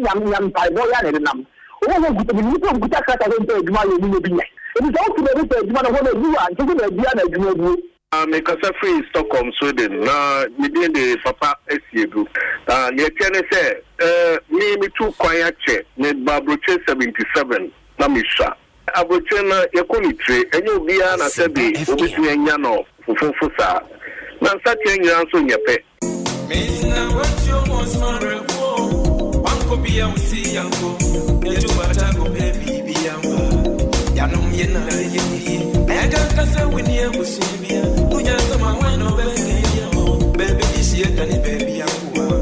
nyam pai boy ya ne nam o wo gutu ni ko gutu kata ko nte adwuma ye ni bi nya e bi so to be nte adwuma na ho na bi an to na bia na adwuma bu make us free Stockholm, Sweden. Na me the papa esiedu. Ne tiene say me too quiet che ne Abrokyire 77 na misha. Abrokyire na yakoni tre enye obi a na sebi obi tu enya no fufufu sa. Na sa tienya so nyepe. Me na what you want so wanko bia usi yanko. Yetu batago baby biamba. Yanom yena yeni. Ega kasa wini emusibia. Unya sama wano baby this year tani baby yanko.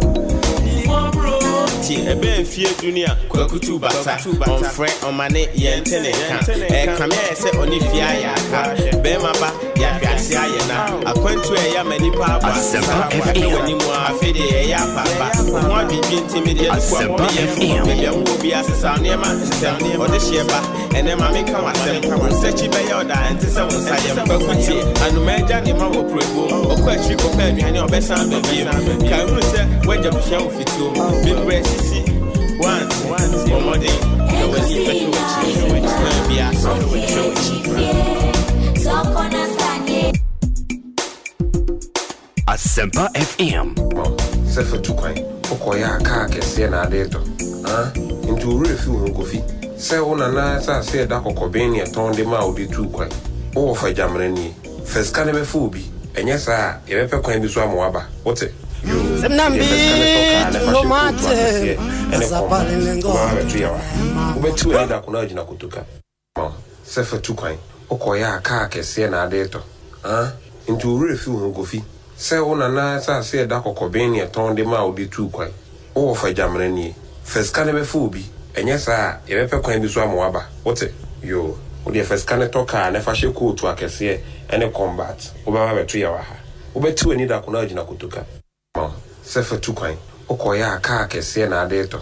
Ebe fie dunia kwa kutu bata on friend on mane ye ntene kan kame ese oni fia ya ka be maba ya fiase aye na akwantu e ya mani pa ba Asempa wani mu afede e ya papa ho bibi ntimide kwa ye ya wo bi asesa ne ma ode sheba ene ma me kan Asempa sechi be ya oda ente se won sa ye kwa kuti anu meja ni ma wo prego okwa chi ko pa aduane obesan be bi ka ru se waja bufia ofituo bi presi once omode no we see petrol be aso Asempa FM se fa tukwan okoya aka kese na adeto into refi wo gofi se wona na sa se da kokoben ne ton de ma odi tukwan o fa jamrani feska ne be fu bi enye sa ye be pe kwan bi so amwaba wote Semnambi no mate azapale lengo ubetu enda kuna jina kutuka sefa tukwan okoya aka kese na adeto into refi wo gofi se wona na sa se da kokoben ne ton de ma odi tukwan o fa jamrani feska ne be fu bi enye sa ye be pe kwan bi so amwaba wote yo odi feska ne toka ne fa hye kotu akese ene combat obaba betu ya wa ha ubetu eni da kuna jina kutuka sefa tukwan okoya aka kese na adeto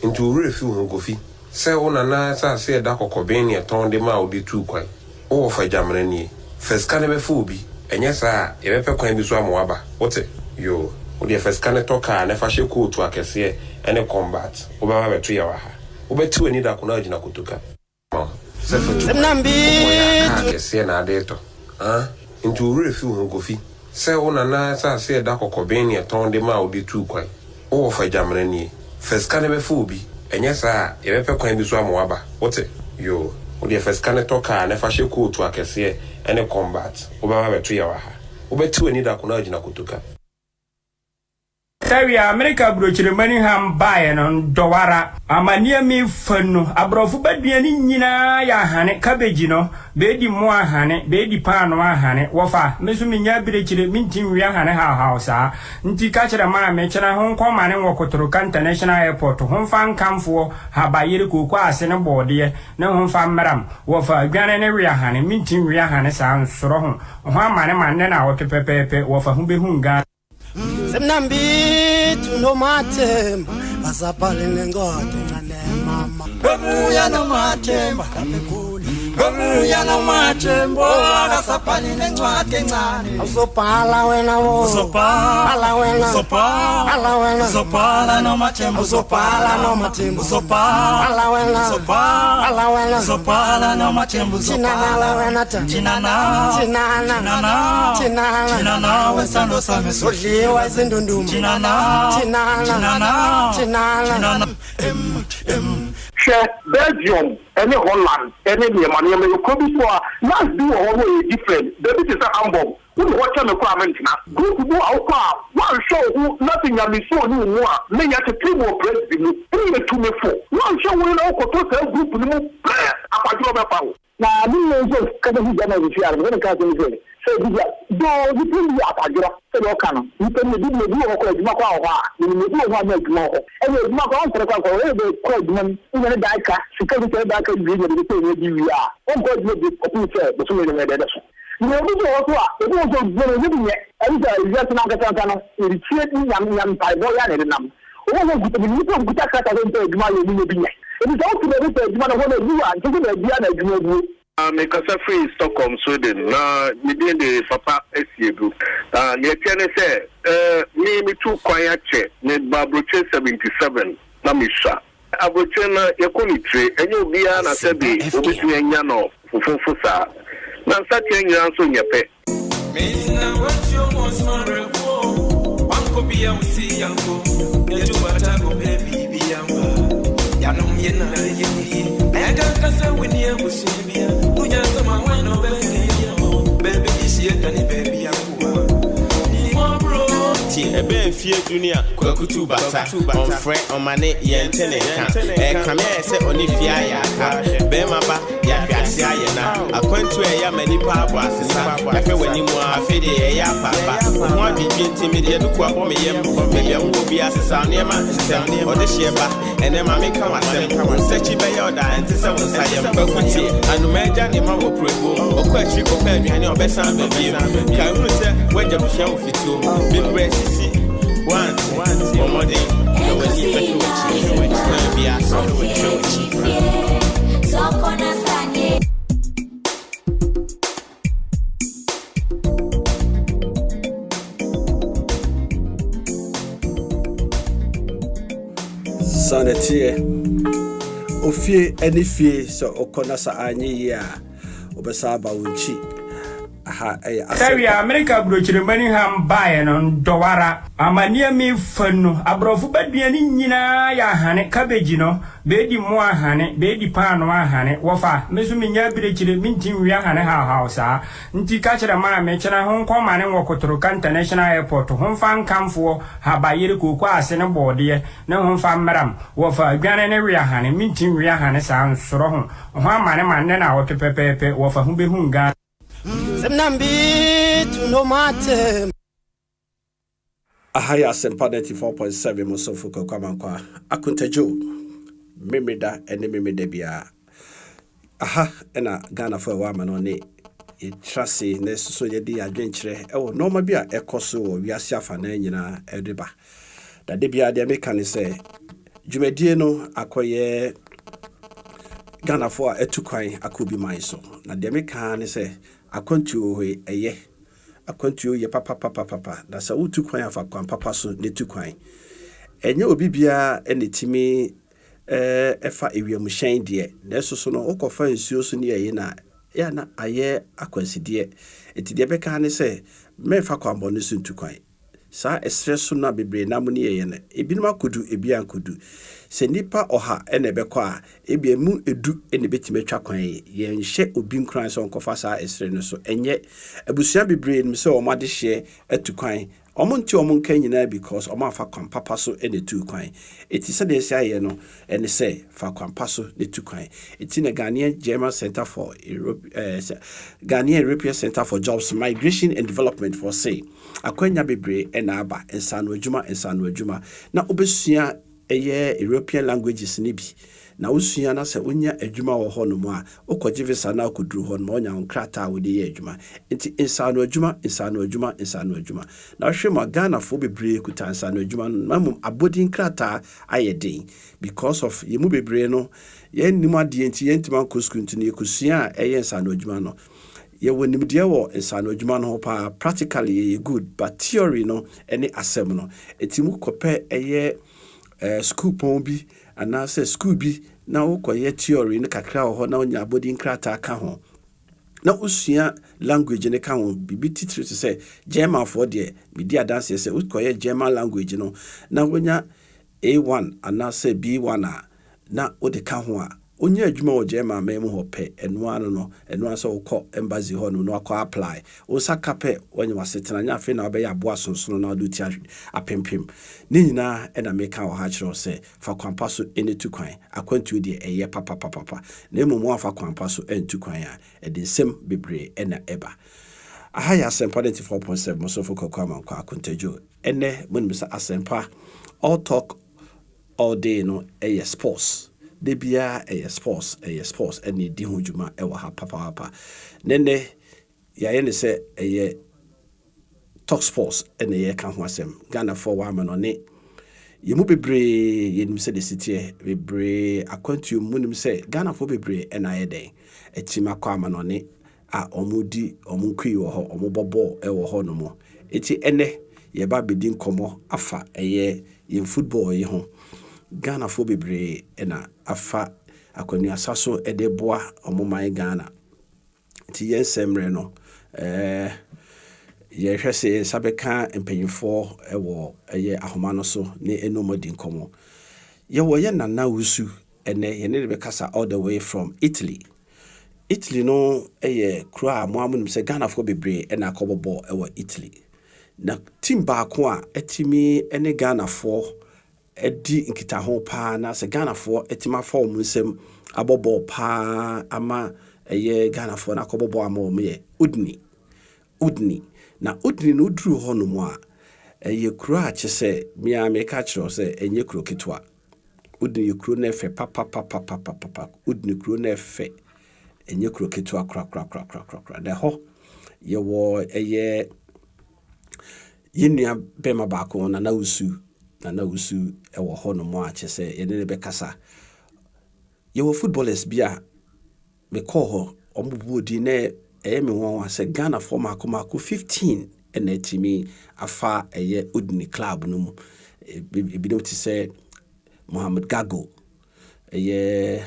into refi wo gofi se wona na sa se da kokoben ne ton de ma odi tukwan o fa jamrani feska ne be fu bi enye sa ye be pe kwan bi so amwaba wote yo odi feska ne toka ne fa hye kotu akese ene combat obaba betu ya wa ha ubetu eni da kuna jina kutuka sefa tukwan okoya aka kese na adeto into refi wo gofi se wona na sa se da kokoben ne ton de ma odi tukwan o fa jamrani feska ne be fu bi enye sa ye be pe kwan bi so amwaba wote yo odi feska ne toka ne fa hye kotu akese ene combat obaba betu ya wa ha ubetu eni da kuna jina kutuka Tawia America Abrokyire mani ham bae no dowara amania mi fanu abrofu baduani nyina ya hane cabbage no beedi mo ahane beedi paano ahane wofa mesu minya Abrokyire mintin wi ahane ha sa nti ka kire ma me kire ho nkoma ne wokotoro international airport ho mfa nkamfo habayire kokwa ase ne boode ne ho mfa mram wofa adwane ne wi ahane mintin wi ahane sa nsoro ho amane manne na wopepepepe wofa hu behunga Semnambi no mate azapale lengo mama Babuya no mate makamekuni Babuya no mate mboga sapale lengo ngani Usopala wena wo Usopala wena Usopala wena Usopala no mate Usopala no mate Usopala wena Usopala wena Usopala no mate Usopala wena Tinana wesando sameso Wazindundum Tinana Belgium, any Holland, any Germany, you could be for last do always different. The bit is a humble. Who watch on the comment now? Group who are one show who nothing can be so new more. Many at the table president, only to me for one show will all go to group no prayer. Power. Now, I didn't know just because he's going to be here. When can't do so do you think you are Pajura? So can you can do the Maka, you know what make more. And the Maka, the Quadman, even a Dika, security Dika, you are. Oh, God, the computer, the swimming. You know, it was very living it, and just Nakatana, retreating young Paiboyan and them. Oh, good to be good at my living. It is also the one of you are taking a Diana. Make us free Stockholm, Sweden. Na me the papa esiedu. Ne tiene say me too quiet che ne Abrokyire 77 na misha Abrokyire na yekonitire enye obia na sebe obitu enya no fufufu sa na nsati enya nso nyepe Mesina what you want smare wo wanko bia usi yanko yetu batago baby biamba yanom yena yeni ega kasa wini abusu bia unya sama wano baby isi etani baby yanko Ebe fie junior kwakutu bata on friend on mane yentene kan kame se oni fia ya ka be maba ya fiase aye na akwantu ya mani pa abo asesa ya fe wani mu afi de ya papa ho adwin ntimi de do kwa me yem me bia wo bi asesa ne ma o de sheba ene ma me kan wasem sechi be ya oda enti se wo sayem kwakuti anu meja ne ma wo prego o kwa chi ko pa aduane obesan be bi ka ru se waja bu hia ofito be press Once, one day, no one even to be a song with so Sanye. Sanity, Ofie, any fee, so Okonasa Anye ya, Obesaba Unchi. Tawia America Abrokyire Maniham bae no dowara amania mi fanu abrofu baduani nyina ya hane cabbage no beedi mo ahane beedi paano ahane wofa mesu menya Abrokyire mintin wi ahane ha sa nti ka kire ma me kina ho nkoma ne wokotoro international airport ho fa nkamfo ha bayere kokwa ase ne boode ne ho fa mram wofa adwane ne wi ahane mintin wi ahane sa nsoro ho amane manne na wopepepepe wofa hu behu nga Semnambi to no matter. Ahaya Asempa 94.7 Mosofuko Kwamankwa. Akonta Jo. Mimida ene mimide bia. Aha ena Ghana for wa manone. E trase ne so ye di adwenkyere. Ewo normal bia ekoso wo wiase afa na nyina edeba. Da de bia de meka ne se dwumadie no akoye Ghana for etukwan akobi man so. Na de meka ne se Akontu eye akwantu ye papa na sa utu kwan afa kwan papa so ne tu kwan enye obibia enetimi efa ewiam hyen de na so no okofa nsuo so ne ye na ya na aye akwanside etide beka ne se mefa kwan bo ne so tu kwan sa esre so na bebre na mu ne ye ne ebinum akodu ebia ankodu se nipa oha ene bekọ a ebiemu edu ene betime twa kwan ye nhye obi nkran so nkofa sa esre no so enye abusua bebre nim se o made hye etu kwan omonti omonka nyina because omafa kwan papa so ene tu kwan eti se de sia ye no ene se fa kwan papa so ne tu kwan eti na Ghanaian German Center for Europe Ghanaian European Center for Jobs Migration and Development for say akwanya bebre ena aba ensano adwuma na obesua eye European languages ni bi na usua na se onya adwuma wo ho no mo a okoje visa na akoduru ho no onya nkrata wo de ye adwuma enti insano adwuma na hwe ma Ghana fo bebre kuta insano adwuma no mam abodi nkrata ayedin because of yemu bebre no ye nimu ade enti ye ntima koskuntu ne kusua eye insano adwuma no ye wonim de wo insano adwuma no pa practically good but theory no any asem no enti mu kope eye school pon bi ana say school bi na ukoye theory ne kakra ho na onya body nkrata ka ho na usua language ne ka ho bibi titiri to say German for there media dance say ukoye German language no na onya A1 ana say B1 na ode ka ho a onya adwuma wo German mem ho pe eno ano no eno aso ukọ embassy ho no akọ apply o saka pe onye wasetena nya fe na obeya aboa sonsono na do ti apempem ni nyina ena meka wo ha kire se fa kwampa so ene tu kwan akwantu de eye papa na emu afa kwampa so entu kwan a ede nsem bebre ena eba Ahaya Asempa 94.7 Mosofuko Kwamankwa Akonta Jo ene munimsa Asempa all talk all day no eye sports de bia sports ene di ho dwuma e wa ha papa nene ya ye ne se talk sports ene ye ka ho asem Ghana for wa ma no ne yemu bebre yenim se de city bebre akwantu munim se Ghana for bebre ena ye den etima kwa ma no ne a omudi omunkui wo ho omubobo e wo ho no mo eti ene ye ba bedi nkomo afa eye ye football ye ho Ghana fo bebre na afa akwani asaso ede boa omoman Ghana ti yensemre no ye hwese sabeka empanyifo ewo eye ahoma no so ne enomadi nkomo ye wo ye nana wusu ene ye ne be kasa all the way from Italy no eye kura mo amunum se Ghana fo bebre na akobobo ewo Italy na team baako a etimi ene Ghana fo edi nkita ho pa na se Ghana fo etima fa omunsem abobo pa ama eye Ghana fo na akobobo ama o me Udni na Udni no duru ho no mo a eye kura a kyese mia me ka kyerɛ se enye kuro ketwa Udni kuro na efe papa Udni kuro na efe enye kuro ketwa kra da ho ye wo eye yinua bema baako na wusu ewo ho no mo a kyese ye ne be kasa ye wo footballers bia me call ho omubu di na me won se Ghana for mako 15 ena timi afa eye Udni club no mu ebi dem ti se Mohamed Gago eye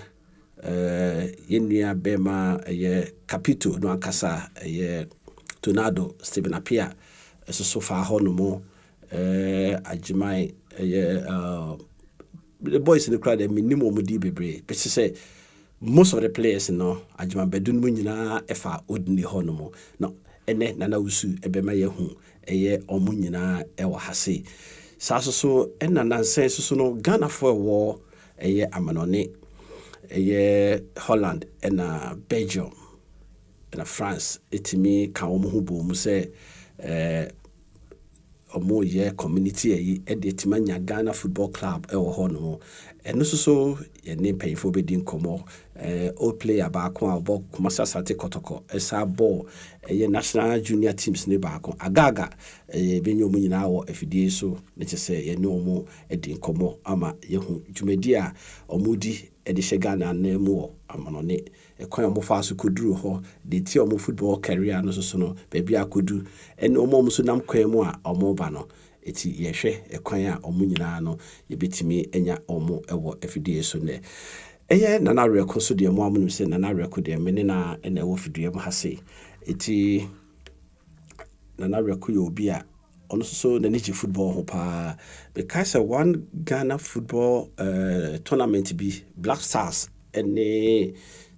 yinua bema eye Capito no akasa eye Tornado Stephen Apia so far ho no mo Ajimai the boys in the crowd minimum di bebre but say most of the players no Ajima bedun mu nyina efa Udni ho no mo no ene nana wusu ebema ye hu eye omu nyina ewo hase so ena nansen so no Ghana for war eye amanone eye Holland ena Belgium ena France etimi ka omu hu bo mu se omo ye community ayi edetima nya Ghana Football Club ewo ho no eno so ye ne payfo be din komo all player baako a obo Kumasi Asante Kotoko esa ball ye national junior teams ne baako agaga benyo mu nyina wo afidie so ne kyese ye ne omo edin komo ama ye hu dwumadi a omo di ede hye Ghana na mu amanone ekwan omo fa so koduru ho de ti omo football career no so no baabi akodu ene omo so nam kwan mu a omo ba no eti ye hwe ekwan a omo nyina no ye betimi enya omo ewo afidie so ne eye nana reko so de mo amunum se nana reko de me ne na ene wo fidie mo hase eti nana reko yo obi a ono so na nichi football ho pa because one Ghana football tournament bi Black Stars ene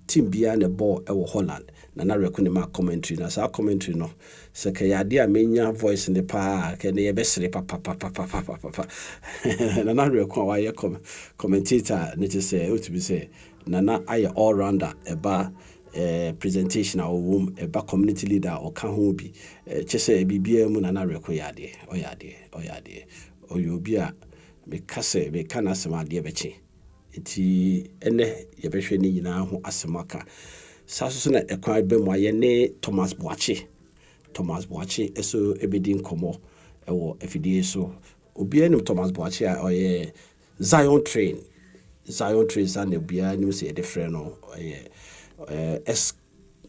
team bia na ball ewo Holland nana reko ne ma commentary na sa commentary no se ka yade a menya voice ne pa ke ne ye besere papa nana reko wa ye commentator ne say o to be say nana aye all rounder eba presentation a wom eba community leader o ka ho bi kyese bibia mu nana reko yade oyobi a me kase me kana sema de bechi eti ene ye behwe ni nyina ho asemaka saso na ekwan be mu aye ne Thomas Boache eso ebedi nkomo ewo afidie so obi anim Thomas Boache a oye Zion train na bia nim se de frɛ no oye S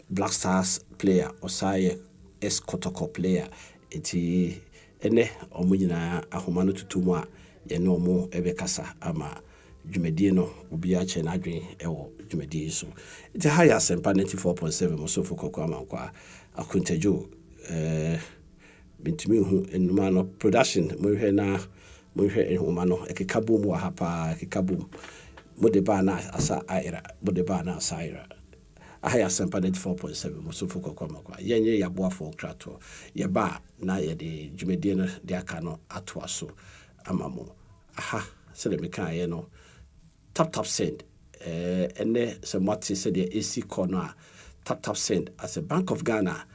Black Stars player osaye S Kotoko player eti ene omo nyina ahoma no tutumu a ye ne omo ebe kasa ama dwumadie no obi a che na adwen ewo dwumadie so eti ha ya Asempa 94.7 mo so foko kwa mankwa Akonta Jo bintimi hu enuma no production mo hwe ehuma no ekekabo mu hapa ekekabo mo de ba na asa aira aha ya Asempa 94.7 mo so foko kwa mankwa yenye ya boafo krato ye ba na ye de dwumadie no de aka no ato aso amamo aha se le meka ye no tap send ene se mati se de AC corner tap send as a Bank of Ghana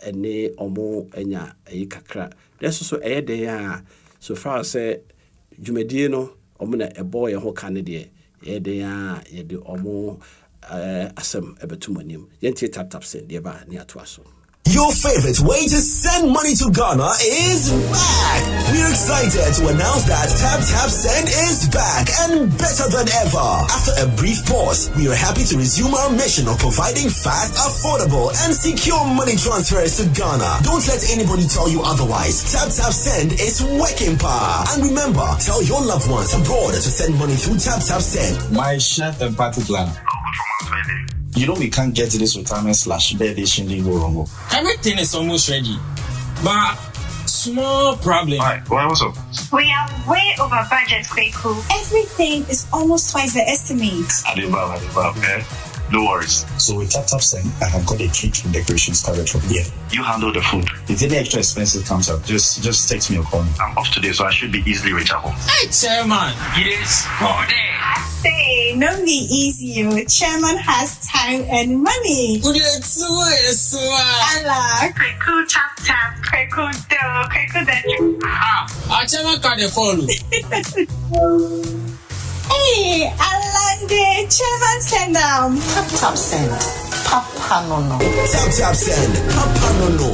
ene omo enya eyi kakra deso so de ya so far as dwumadie no omo na ebo ye ho kan de de ya ye de omo asem ebetumanim yenti tap send de ba ni ato aso Your favorite way to send money to Ghana is back. We're excited to announce that Tap Send is back and better than ever. After a brief pause, we are happy to resume our mission of providing fast, affordable, and secure money transfers to Ghana. Don't let anybody tell you otherwise. Tap Send is working power. And remember, tell your loved ones abroad to send money through Tap Send. My chef and party planner. You know we can't get this retirement/birthday shindig wrong. Everything is almost ready, but small problem. What's up? We are way over budget, Kweku. Everything is almost twice the estimate. Adiba, okay? No worries. So with Tap Send, I have got a cake and decorations covered from here. You handle the food. If any extra expenses comes up, just text me or call me. I'm off today, so I should be easily reachable. Hey, Chairman, yes, all day. Say, no be easy, you. Chairman has time and money. Allah, Kweku tap, Kweku do, Kweku that. Our chairman can't follow. Hey, Alande, Chairman send them. Tap Send, Papa no. Tap Send, Papa no.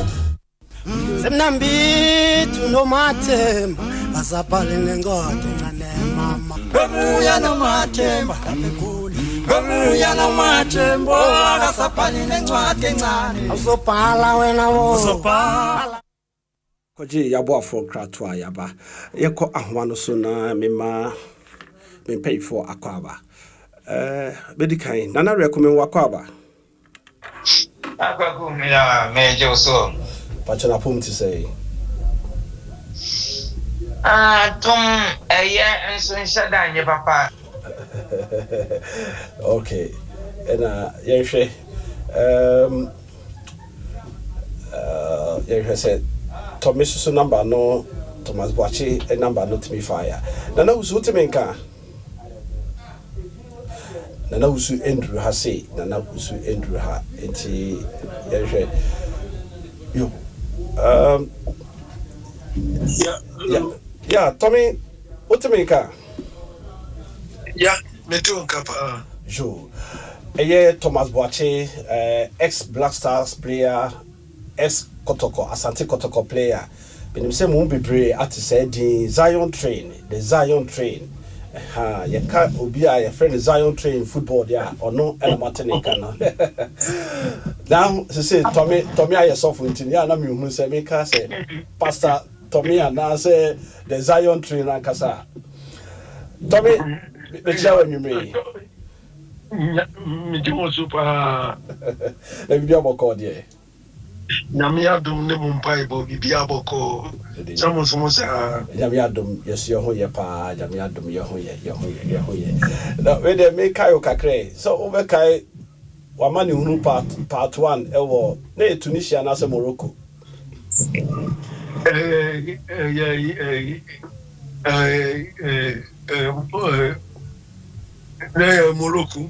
Semnambi tuno matemba basapalene ngote ngane mama. Abrokyire no matemba tapekuli. Abrokyire no matemba basapalene ngote ngane. Usopala wena wo. Usopala. Koji yabo afro kratwa yaba. Yeko ahwano so na mema pay for akwaba. Bedikai nana recommend wakwaba. Akwaku mila mejo so. Pachana pum to say. Tom and so shadanya papa. Okay. And yeshe yeshe said Thomas number no Thomas Boachi a number not me fire. Nana who's ultimate Nana usu Andrew ha say Nana usu Andrew ha enti yo yeah Tommy what to make yeah me too kapa jo Thomas Boache ex Black Stars player ex Kotoko Asante Kotoko player benim say mo bebre at say the Zion train you can't be a friend Zion train football there or no Martinica. Now she said Tommy I yourself in Tinia who say make her say Pastor Tommy and now say the Zion train and Casa. Tommy the chair when you may me do super let me be about call there. Namia dum ne mumpai bo bibia boko samo sa Jamia dum yes your ho ye pa Jamia dum your ho ye now we dey make kayo kakre so over kai wamani hunu part 1 ewo na Tunisia na se Morocco Morocco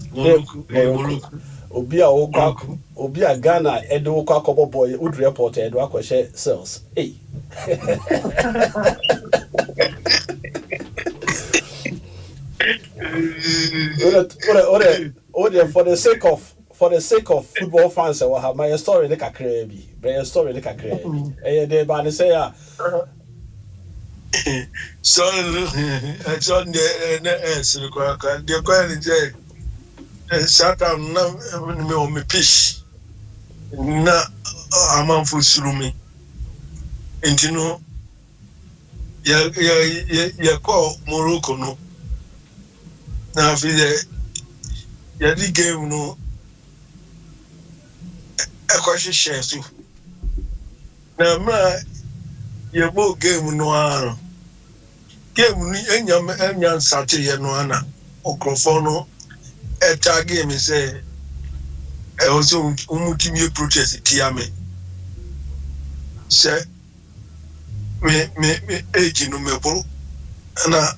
Obi a Ghana edo kwa kobo boy would report edo akwhye sales hey for the sake of football fans I will have my story like a crazy they ban say so I saw the Satan na me o me fish na amanfo surumi entino ya ko Morocco no na fi ya di game no e kwa hwehwe so na ma ya bo game no aro game ni enya nsate ye no ana okrofo no eta game say also umutimi protest tiame say me age no me bro na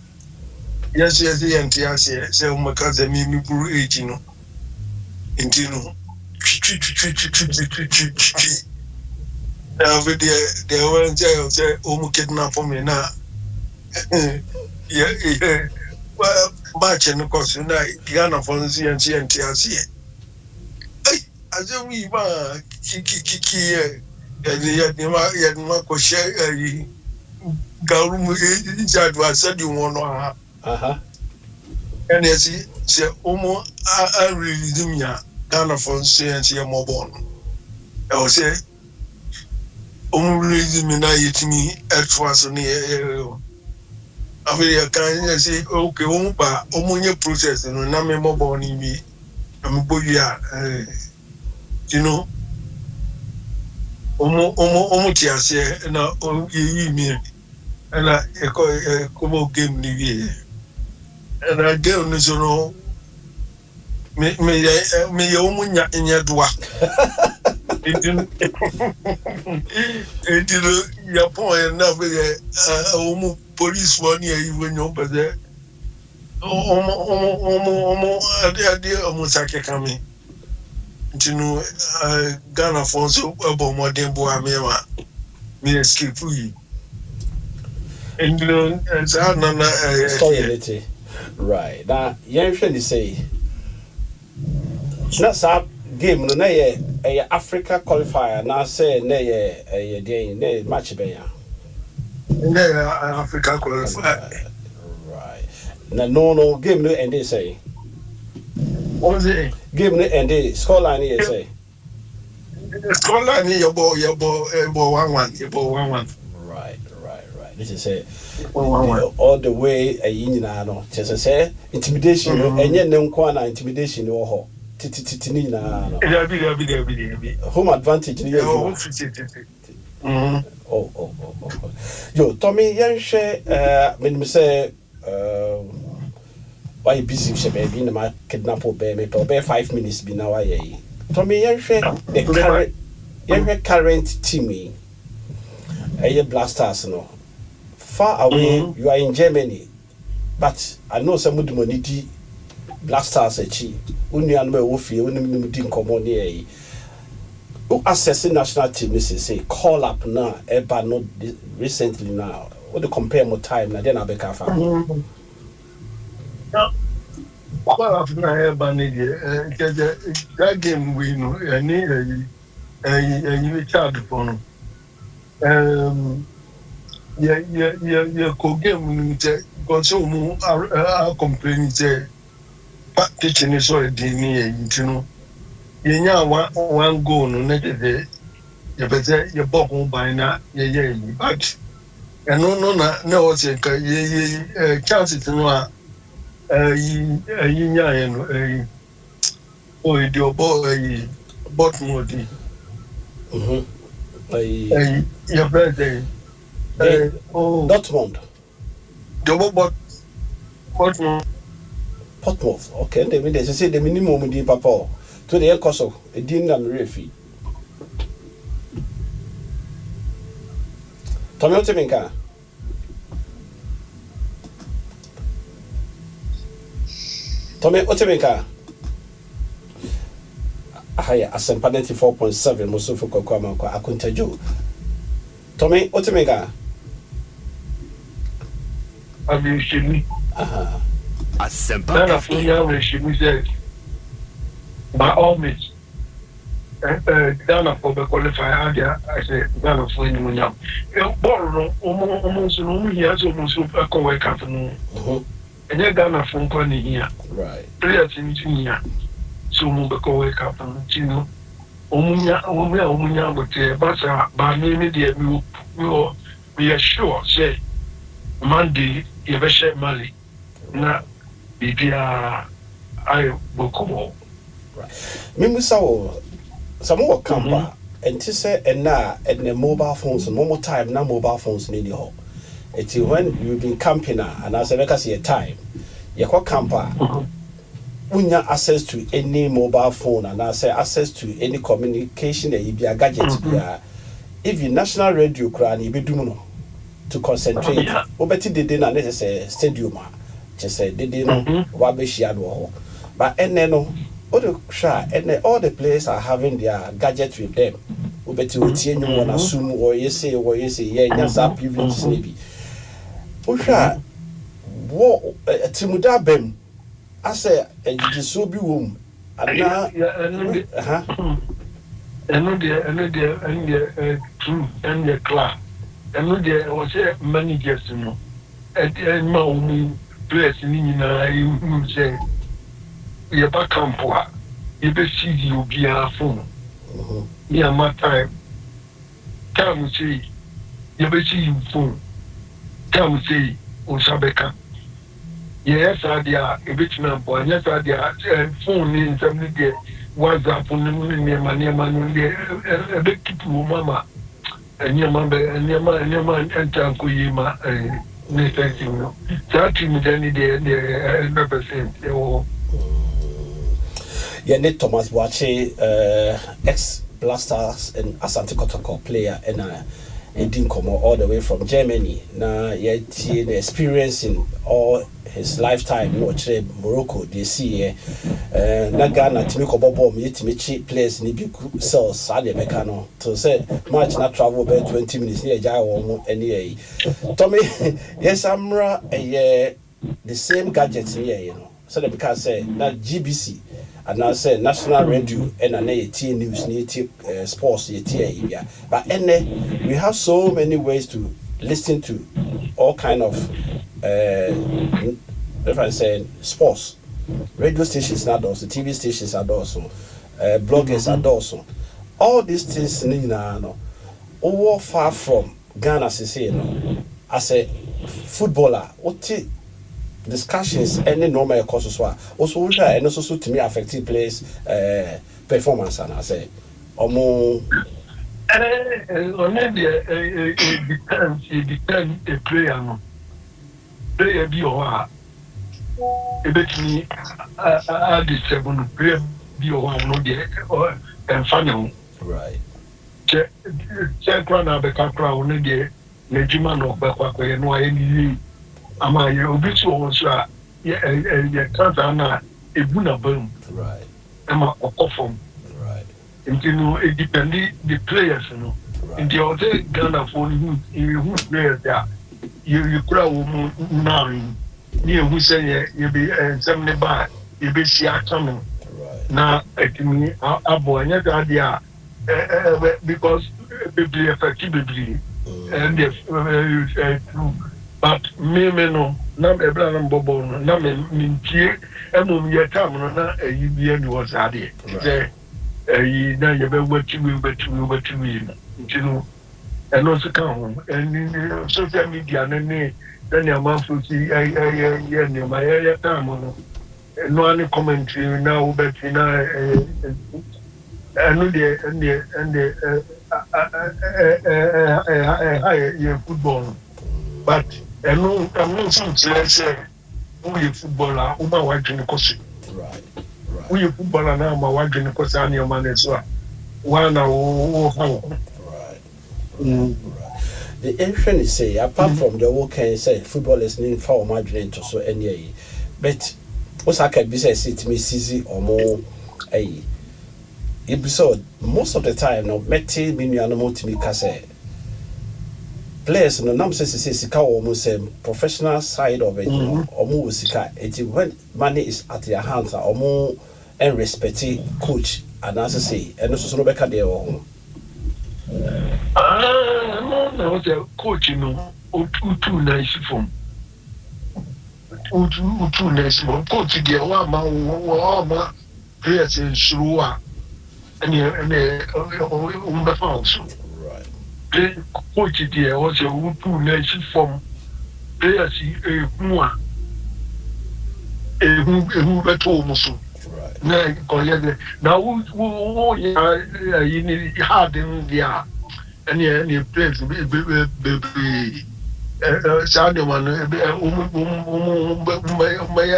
yes entiase say umakaza mi bro age no intino na video they were say umukidnap for me na yeah batch no course na Ghana for entiase hey as we ba kiki yɛdema kɔhyɛ garum nkyɛ adwasɛde wɔ no ha ɛne ɛsi sɛ ɔmo arelease me a Ghanafoɔ nso yɛn sɛ yɛmmɔbɔ no ɛwɔ sɛ ɔmo release me na yɛtumi ɛtoa so ne afei yɛka yɛ sɛ okay ɔmo ba ɔmo nyɛ process no na memmɔbɔ no bi na mebɔ wie a you know ɔmo te aseɛ na yɛyi me ɛna yɛkɔbɔ game ne wie ɛna game no so no meyɛ ɔmo nyɛ doa nti no yɛpɔn yɛ na afei ɔmo police wɔ ne yɛyi wɔ nyɛ ɔmpɛ sɛ ɔmo ade ɔmo sa keka me nti no Ghanafoɔ nso ɛbɔ mmɔden boa me ma me escape yi and saa nana story right na yɛnhwɛ ne sɛ na saa game no na yɛ Africa qualifier na sɛ na yɛ deɛ na match bɛyɛ na yɛ Africa qualifier right na no game no ended say what is game no ended scoreline is say scoreline yɛbɔ 1-1 right this is say all the way nyinaa no kyerɛ sɛ intimidation no ɛnyɛ ne nko na intimidation wɔ hɔ titi ni nyinaa no dabi home advantage ni yɛ yo Tommy yɛnhwɛ menim sɛ why busy hyɛ baabi na ma kidnap obɛɛ mepɛ 5 minutes bi na wayɛ yi Tommy yɛnhwɛ the current team yi ɛyɛ Blasters no far away you are in Germany but I know some of money di Blasters achi unuan me wo fie unim di nkomo ne yi who assessing national team is say call up now eba not recently now what the compare more time na then abeka fa call up na eba ne that game we know any child for no yeah ko game nte because mu complain say teaching is so dey near you know yenya one goal no na de you better you bop on by na yeah but no na what say chances no yinya no oh the ball bot mode your birthday Dortmund double bot Portsmouth okay they say the minimum di papa to the coso e din na refi Tommy Oteminka ahaya Asempa 94.7 musufu kwa Akonta Jo Tommy Oteminka abishimi Asempa by all means Ghana for the qualifier I say Ghana for anyone ball almost no here so almost a co-work up and Ghana from Connie here right players in here so move a co-work up and you know Omunya but but by me we are sure say Monday you have share Mali na bibia I bokumo Mimusa wo some work camper and to say and the mobile phones no more time na mobile phones need ho it's when you've been camping and as I see a time you call camper unya access to any mobile phone and I say access to any communication and you be a gadget if you national radio cran you be doing to concentrate obeti de na necessary stadium just say de no wa be share no but no all the players are having their gadgets with them obeti otie nyum wona sum or yesi yeah nyasa privilege maybe ohwa wo timuda bem ase ejiso bi wom ana and true and the class. And there was managers, and my place in I say, we are back on poor. You be see you be a phone. Yeah, my time. Come say, you be see you phone. Come say, Osabeka. Yes, I did a bit number. Yes, I did phone in some day. WhatsApp on the money, a bit people, mama. And your man, and Tanko Yima, Nathan, you know. That in any day, 100%. Yeah, Nate Thomas Boache, ex Blasters and Asante Kotoko player, and Abrokyire Nkomo all the way from Germany. Now, yet the experience in all his lifetime, watch Morocco, they see Nagana Timiko Bobo, Yetimichi players, Nibiku cells, Sadia Mecano, to say much not travel about 20 minutes near Jawa, any Tommy, yes, Amra, the same gadgets here, you know. So that because say that GBC and I say national radio and an AT news, native sports, yeah. But we have so many ways to listen to all kind of if I say sports, radio stations are also, TV stations are also, bloggers are also. All these things, all far from Ghana, as a footballer, what discussions any normal courses were also and also to me affecting players performance and I say it depends a player be or a bit me the 7 player be or no and final right check run up a crowd only Nejiman of Bakwa and why any am I obviously also Tanzania a buna boom right am I off right and you know it depends the players you know in the other Ghana for who players there you could have 9 near who say you be 70 back you be see coming now at me aboanya idea because be effectively and if but me no na ebra na bobo no na me ntie emom ye tam no na ayi bia ni was ade say ayi na ye be watu ntino eno so kan ho and social media na ne amafo si ye ni ma ye tam no no any commentary na wo be na eno de football but I'm not say we footballer who ma wa dwene koso right we footballer na ma wa dwene koso an your man so one na right the entrance is say apart from the whole can say football is named for ma dwene to so any but what's I can be say it me season or more episode most of the time no meti me nua no motimi ka say players no nam say sika almost professional side of it almost sika it when money is at their hands almost and respect coach and as I say and so no beka there no the coach no too nice from too nice from coach there ma players in Shua and right coach there was a too nice from players who better muso na college now who you need hard in there any place baby Sadio man my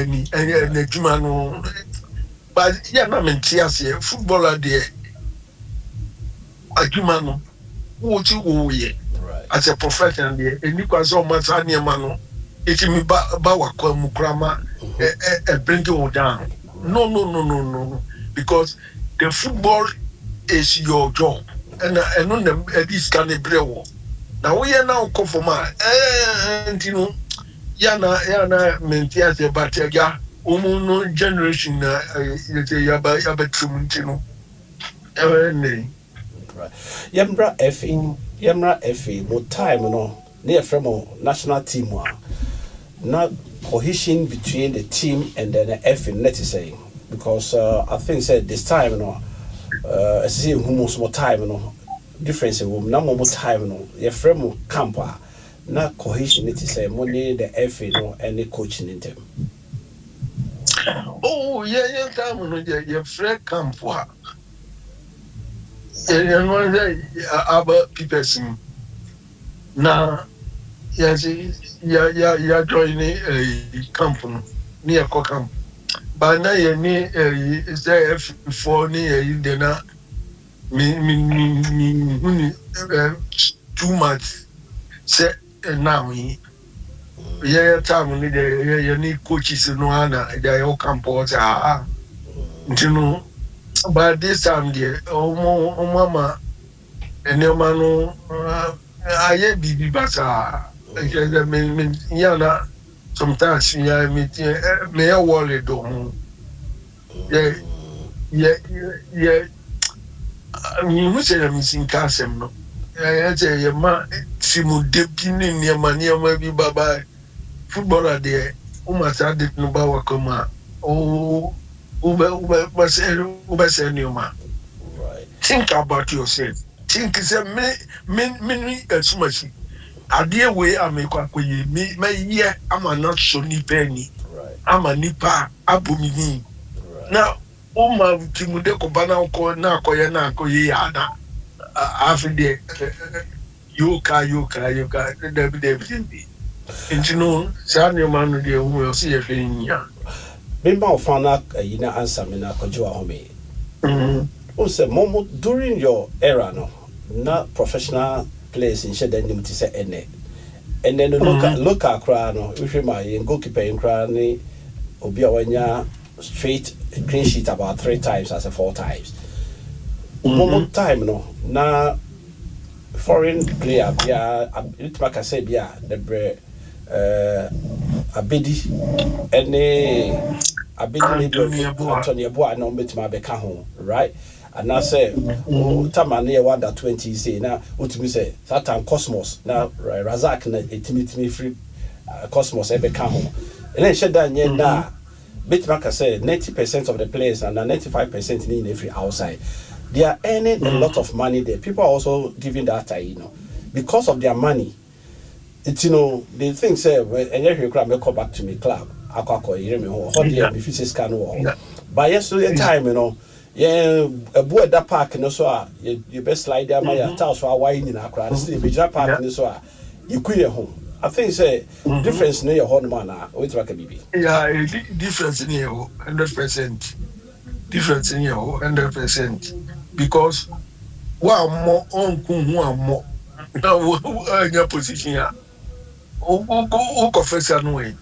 any but yeah na mentias footballer there agumano wo ti wo ye as a professional there eni kwaso masania mano itimi ba wakwa mukrama bring you down no because the football is your job and on them this can be brew now we are now come for and you know yana mentias but ya no generation na yaba trimintino right yamra FA mo time no near from national team not cohesion between the team and then the FA let us say because I think said this time I see who more time difference in no more time your frame camp not cohesion it is say money the FA and the coaching in them. Oh, yeah, time on your friend camp for about people now. Yes, you're joining a company near Cockham. But now you're near is there F4 near you dinner. Me 2 months set now. Yeah, time on the you need coaches no ana they all campus you know but this time there mama and your man I be basa me yana sometimes yeah me worry do yeah you say I'm missing casem no I say your man simu debini niama bi baba footballer there must add it no bawa koma think about yourself think say me asumasi adie we amekwa koye me ye ama not so ni penny ama nipa abomini na ma timude ko bana ko na koye ana afide yoka David and you know, Sandy man, dear, who will see a thing. Bimba found out a answer me na Kojua Home. Also, Momo, during your era, no, not professional players in Shed and to say any. And then look at Crano, if you my goalkeeper in Crani, Obiawanya straight clean sheet about 3 times as a 4 times. Momo time, no, na foreign player, yeah, it's like I said, yeah, the bread. Abedi Anthony Boa no metima beka ho right and I say tamane e wada 20 say na utimi say Satan Cosmos na Razak na etimi free Cosmos e beka ho and sheda nye na metima ka say 90% of the players and 95% in every outside they are earning a lot of money there. People are also giving that because of their money. It's they think say and you can come back to me club akwa you know how they be physics can but yesterday time yeah a boy that park no so you best slide there my tell so why in akra see be park no so you quit home I think say difference near your home man wait like a baby yeah difference in here 100% difference in here 100% because one more on more now your position here o confessa no way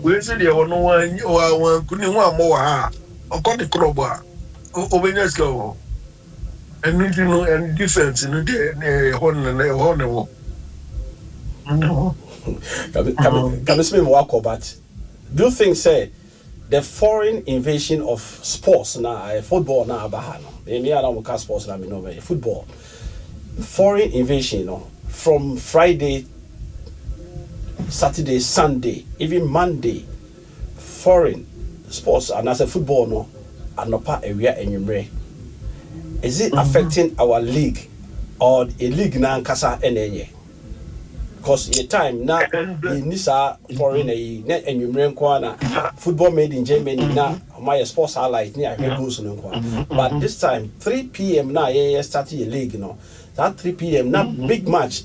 we say there no one kuni one more ha o ko the club o benyas go and you know and difference no dey hon no can me walk but do you think say the foreign invasion of sports now football now bahano me ala sports na me no football foreign invasion from Friday Saturday, Sunday, even Monday, foreign sports and as a football no, and no part area anymore. Is it affecting our league or a league na kasa enenye? Because your time now in Nisa foreign net anymore kwana football made in Germany na my sports highlight near goes no kwa. But this time 3 p.m. now starting a league that 3 p.m. now big match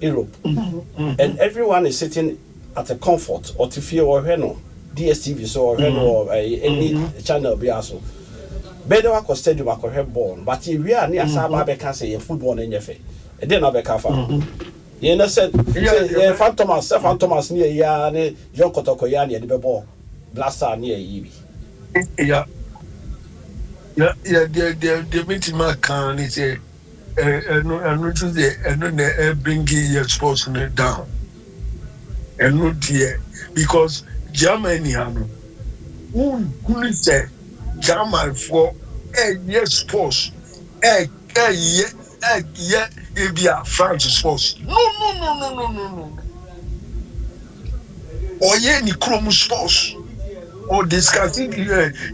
Europe and everyone is sitting at a comfort or to feel or DSTV so or any channel be also better wa stadium akọ born but we are near Saba be can say football in your face and then be can you know said Thomas near ya ne John Kotoko ya near the ball blaster near yibi the meeting man can say and bring your sports down and not here because Germany hano kunu say German for yes sports ebia France sports no oye ni chrome sports or discussing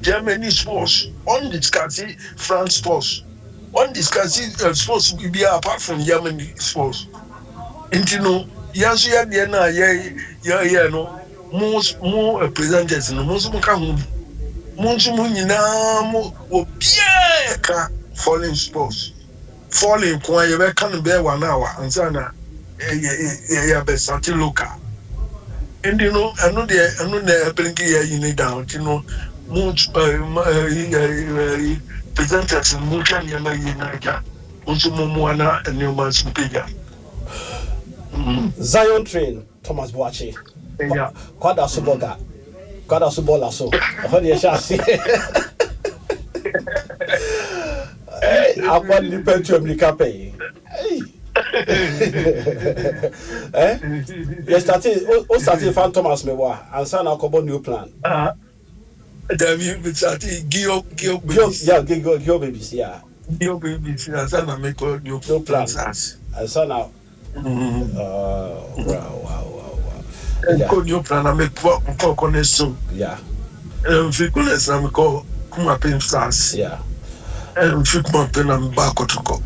Germany sports on discussing France sports on discussing sports be apart from Germany sports into no yasu ya de na ya no more presenters no mo so ka hu mo nyina mo obia ka falling sports falling kwa ye be kan be wa na wa ansa na ya be sati local and you know anu na bring ya you down you know mo presenters mo kan ya na ya mo ana new man speaker Zion Train Thomas Boachi kwada subola so ho de chance akwa ni pentum ni kape you started fan Thomas mewa and san akobo new plan David we started Gio babies yeah Gio babies and san na make new plans and san now wow. And new plan I make for connection. Yeah. Fi connection am call kuma pin stars. Yeah. Fi kuma pin am back to go.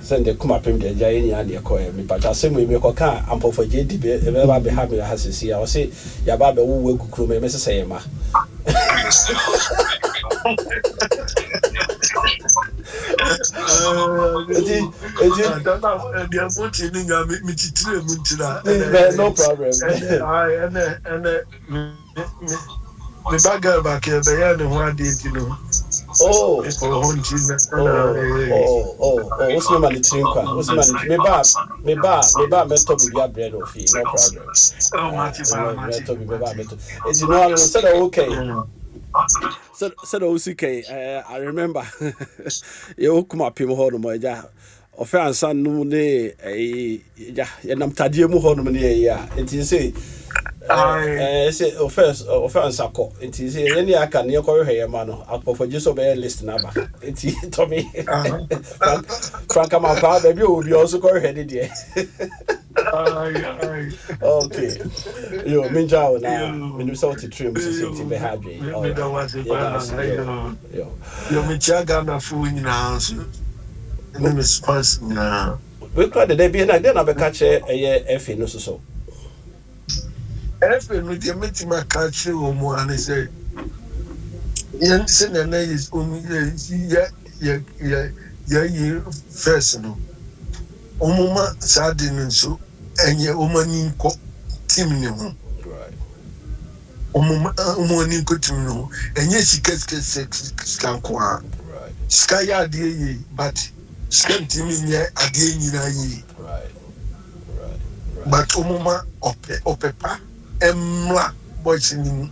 Send the kuma pin the jay ni ade ko me pa asem we me ko kan ampo for JD be ba be ha me ha sisi I say ya ba be wo ekukuro me sese ma. No problem. Me baga back here, they are the one did, you know. What's my money trinka? What's my me ba me to be bread of you, no problem. It's you know I said okay. Said okay. I remember you come up him hono mo ja offense no ne ja nam tadie mu hono ne ya enti say say offense akọ enti say any aka ne ko hwe ma no akpofo jiso be list na ba enti to me franka ma pa da bi obi also ko hwe ne de okay yo minja na minu so to trim so be happy yo me chaga na fu nyina so me response na we try the be na dey na be catch efe no so efe no dey meet my catch o mo and say yen say na is ya first no omuma sade no so enye omani nko team ne ho right omani nko team no enye sika nko a right sika ya de yi but sika team nye ade nyina yi right but omuma opepa emla boys ni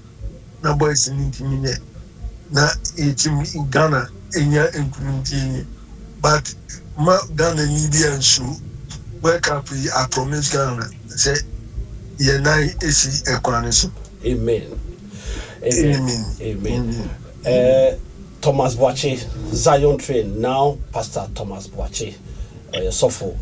na boys ni team nye na team Ghana enya enkunti but ma Ghana ni dia nso wake up I promise Ghana say ye nine esi ekwane so amen Thomas Boachi Zion Train now Pastor Thomas Boachi sofo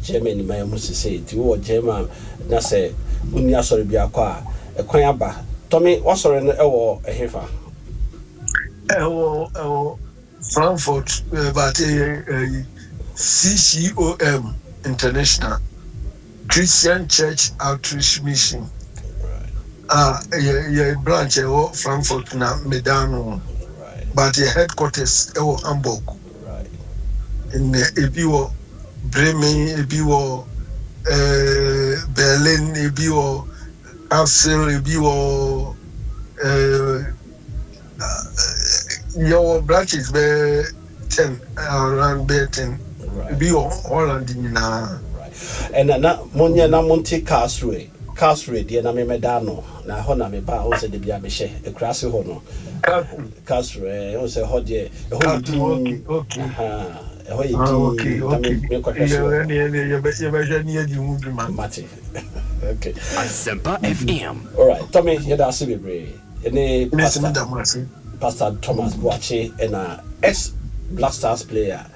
Germany my musisi ti wo German na say unia sori bia kwa ekwan aba Tommy wasori no ehefa Frankfurt but CCOM International Christian Church Outreach Mission. Right. Branch Frankfurt na Medano. Right. But the headquarters Hamburg. Right. In Ebiwo Bremen, Ebiwo Berlin, Ebiwo Kassel, Ebiwo your branches be 10 around 10. Right. Be Holland na and na monya na monte Castle de na me medano na ho na me ba ho se de bia me hye e krase ho no Castle ho se ho de ho di okay Okay. Asempa FM. All right, Tommy, you're the Asibi. Any Pastor Thomas Boache and ex Blasters player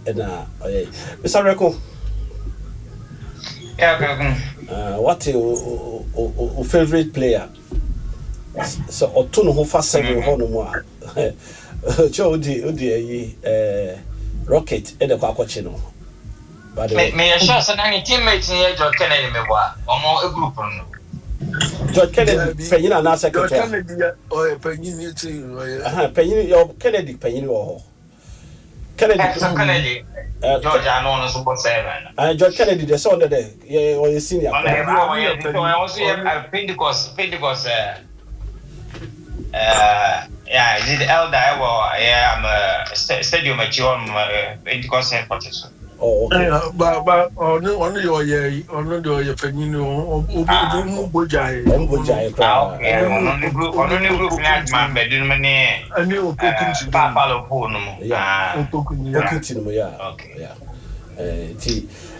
and Mr. Reko. What your favorite player? So Otuno who fast 7 more. Joe Udi Rocket and the Quacochino. But may I show some teammates near George Kennedy or more a group. George Kennedy, Penny and our secretary. Or Penny, Penny, your Kennedy, Penny or Kennedy. George, I know super 7. George Kennedy, the son of the or the senior. I also have Pentecost. Yeah, is it elder? Yeah, I'm a stadium at your Pentecost headquarters. Oh, okay. But only your Penino or Bujai. Only group, man, but didn't many. I knew Papa Ponum. Yeah, okay, yeah.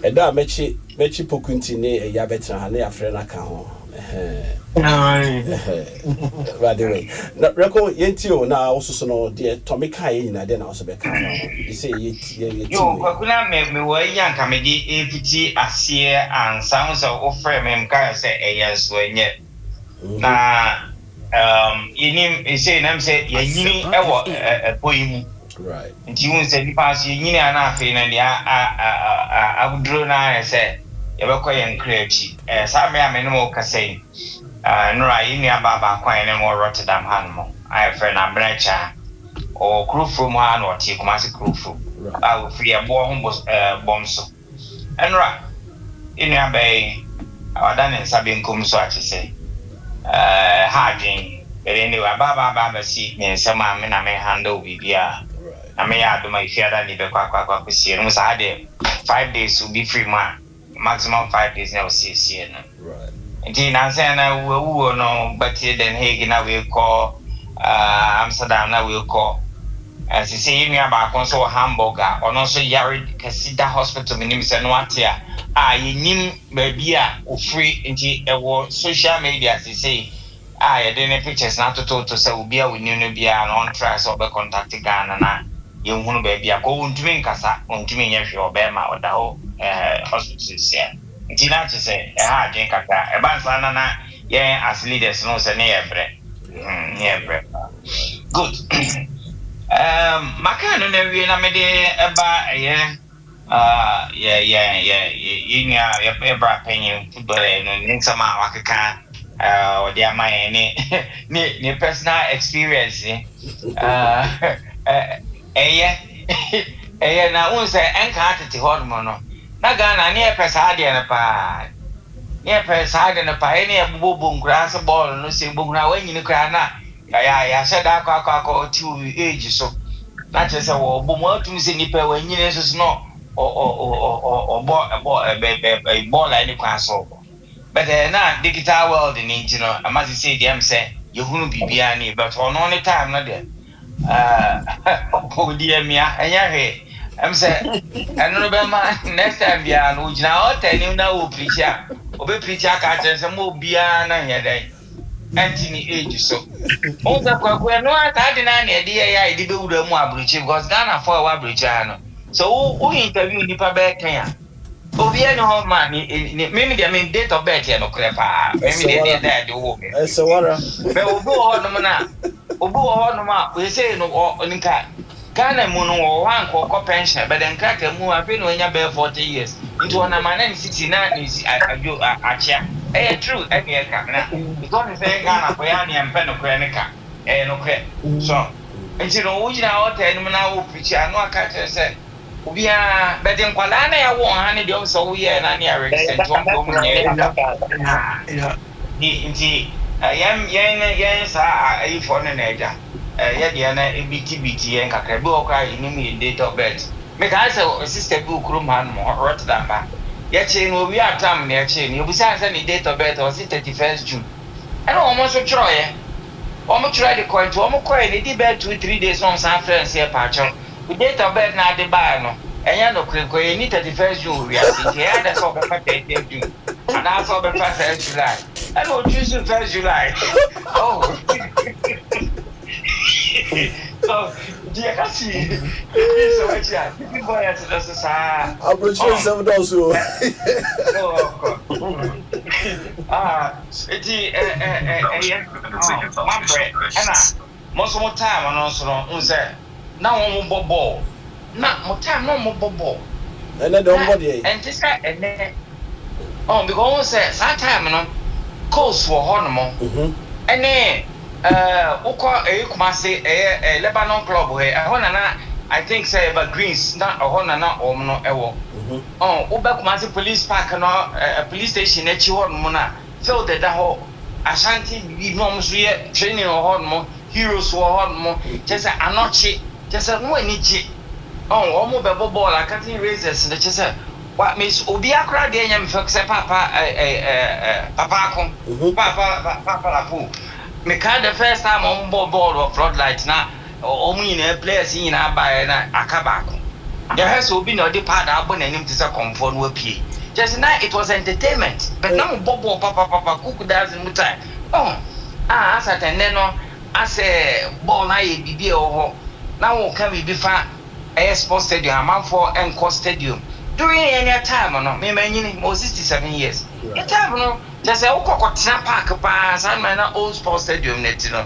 And that Mechi Pokuntine, a Yabetra, and a friend account. By the way, Reko Yentio now also know dear Tommy Kai, and then also be you say you could not make me were young comedy, APT, Asia, and sounds of offer me, say a yes, when yet. Now, you say, I'm saying, you a poem. Right. And you said, you pass you enough in and I would draw now and say, Abrokyire Nkomo, some minimal cassane. Nora, you near Baba, quite any more Rotterdam Hanmo. I have friend Ambrecha or crew from one or Tikumasi crew from. I will free a bomb was bombso. And right, in your bay, our done in Sabin Kumso, I say, harding, but anyway, Baba seat me and some man I may handle with ya. I may add my fear that the Quack was here. Was I there 5 days will be free, man. Maximum 5 days now, see, right. Indeed, I say, I will know, but then Hagen, I will call Amsterdam, I will call. As you say, you about console hamburger, or also Yared Casida Hospital, Minims and Watia. You name baby or free into a social media, as you say. I didn't pictures not to talk to Sabia with Nubia and on tracks of a contact Ghana. You won't be a go to me, Casa, on to me if you're Bema or the whole hospital. Tina to say, a drink a bansana, yeah, as leaders knows a near bread. Good. Macano never been a mede about yeah, bra penny, but in some Waka or dear my any personal experience. Now, once I encountered the hormone. Nagana near Pesadi and a pie. Near Pesadi and a pie, near boom grass ball, no say boom now when you cry. I said that cock 2 ages so. Not just a boom to see nipper when you know or bought a ball any castle. But now, digital world in it, you know, I must say, them say, you wouldn't be behind but on only time, not there. Oh dear me, and yeah, I'm saying, and remember next time, yeah, which now tell you now, preacher, obey preacher, catch some more beyond here day. Anthony age so. Oh, the quack, no, I had an idea, I did do the more bridge because Ghana for a bridge. So, who interviewed the public here? Oh, we know man, maybe they mean date of birth, no crap. Maybe they did that. It's a water. Obo, we say no, or Nika. Ghana Mono or one call pension, but then crack a move. I've been when you're bare 40 years. Into one of my 69 is a chair. Eh, true, any captain. Because they Ghana, Poyani and Penocranica, eh, no crap. So, and you know, we now tell me now, preacher, no catcher said. We are betting Qualana, I won't honey, the also we are an area. Yes, I for an edger. Yadiana, BTBT and Kakabo cry in me date of birth. Make I say a sister book room and more Rotterdam. Yet, chain will be our time near chain. You besides any date of birth or 31st June. I don't almost try it. Almost try the coin to almost coin. It did bed 2-3 days on San Francisco. The date of birth now the bar no. ɛnyɛ no kure ni 31st June we are thinking yeah that's all befa 30th June and that's all befa 1st July and we choose 1st July oh so dear kasi so what ya people boy at the sa Abrokyire some also oh of course eti my friend and most of the time and also no say now one ball na mo time no mo bobo and then don't body and this guy and then oh because say that time no course for honomo and then ukọ Kumasi Lebanon club here na I think say about Greens na na no ewo oh uba Kumasi police park no police station echi honomo na feel that ho Ashanti we no so ye training honomo heroes honomo just anochi just no any oh, omo bebo ball I can't raise the chesa. What miss Obi akra de nyam fek se papa papa akon papa la pu. Me ka the first time on ball of floodlight na omo yin players yin na buy na akaba akon. There has Obi no dey pad abon anim to say comfort no pie. Just now it was entertainment but now ball papa kuku dance in time. Oh as at and then no as a ball na e bibi ho. Now we can be fa sports stadium amount for Encore stadium during any time no me manyini 67 years the time no just say ukokotena park pa san na old sports stadium net no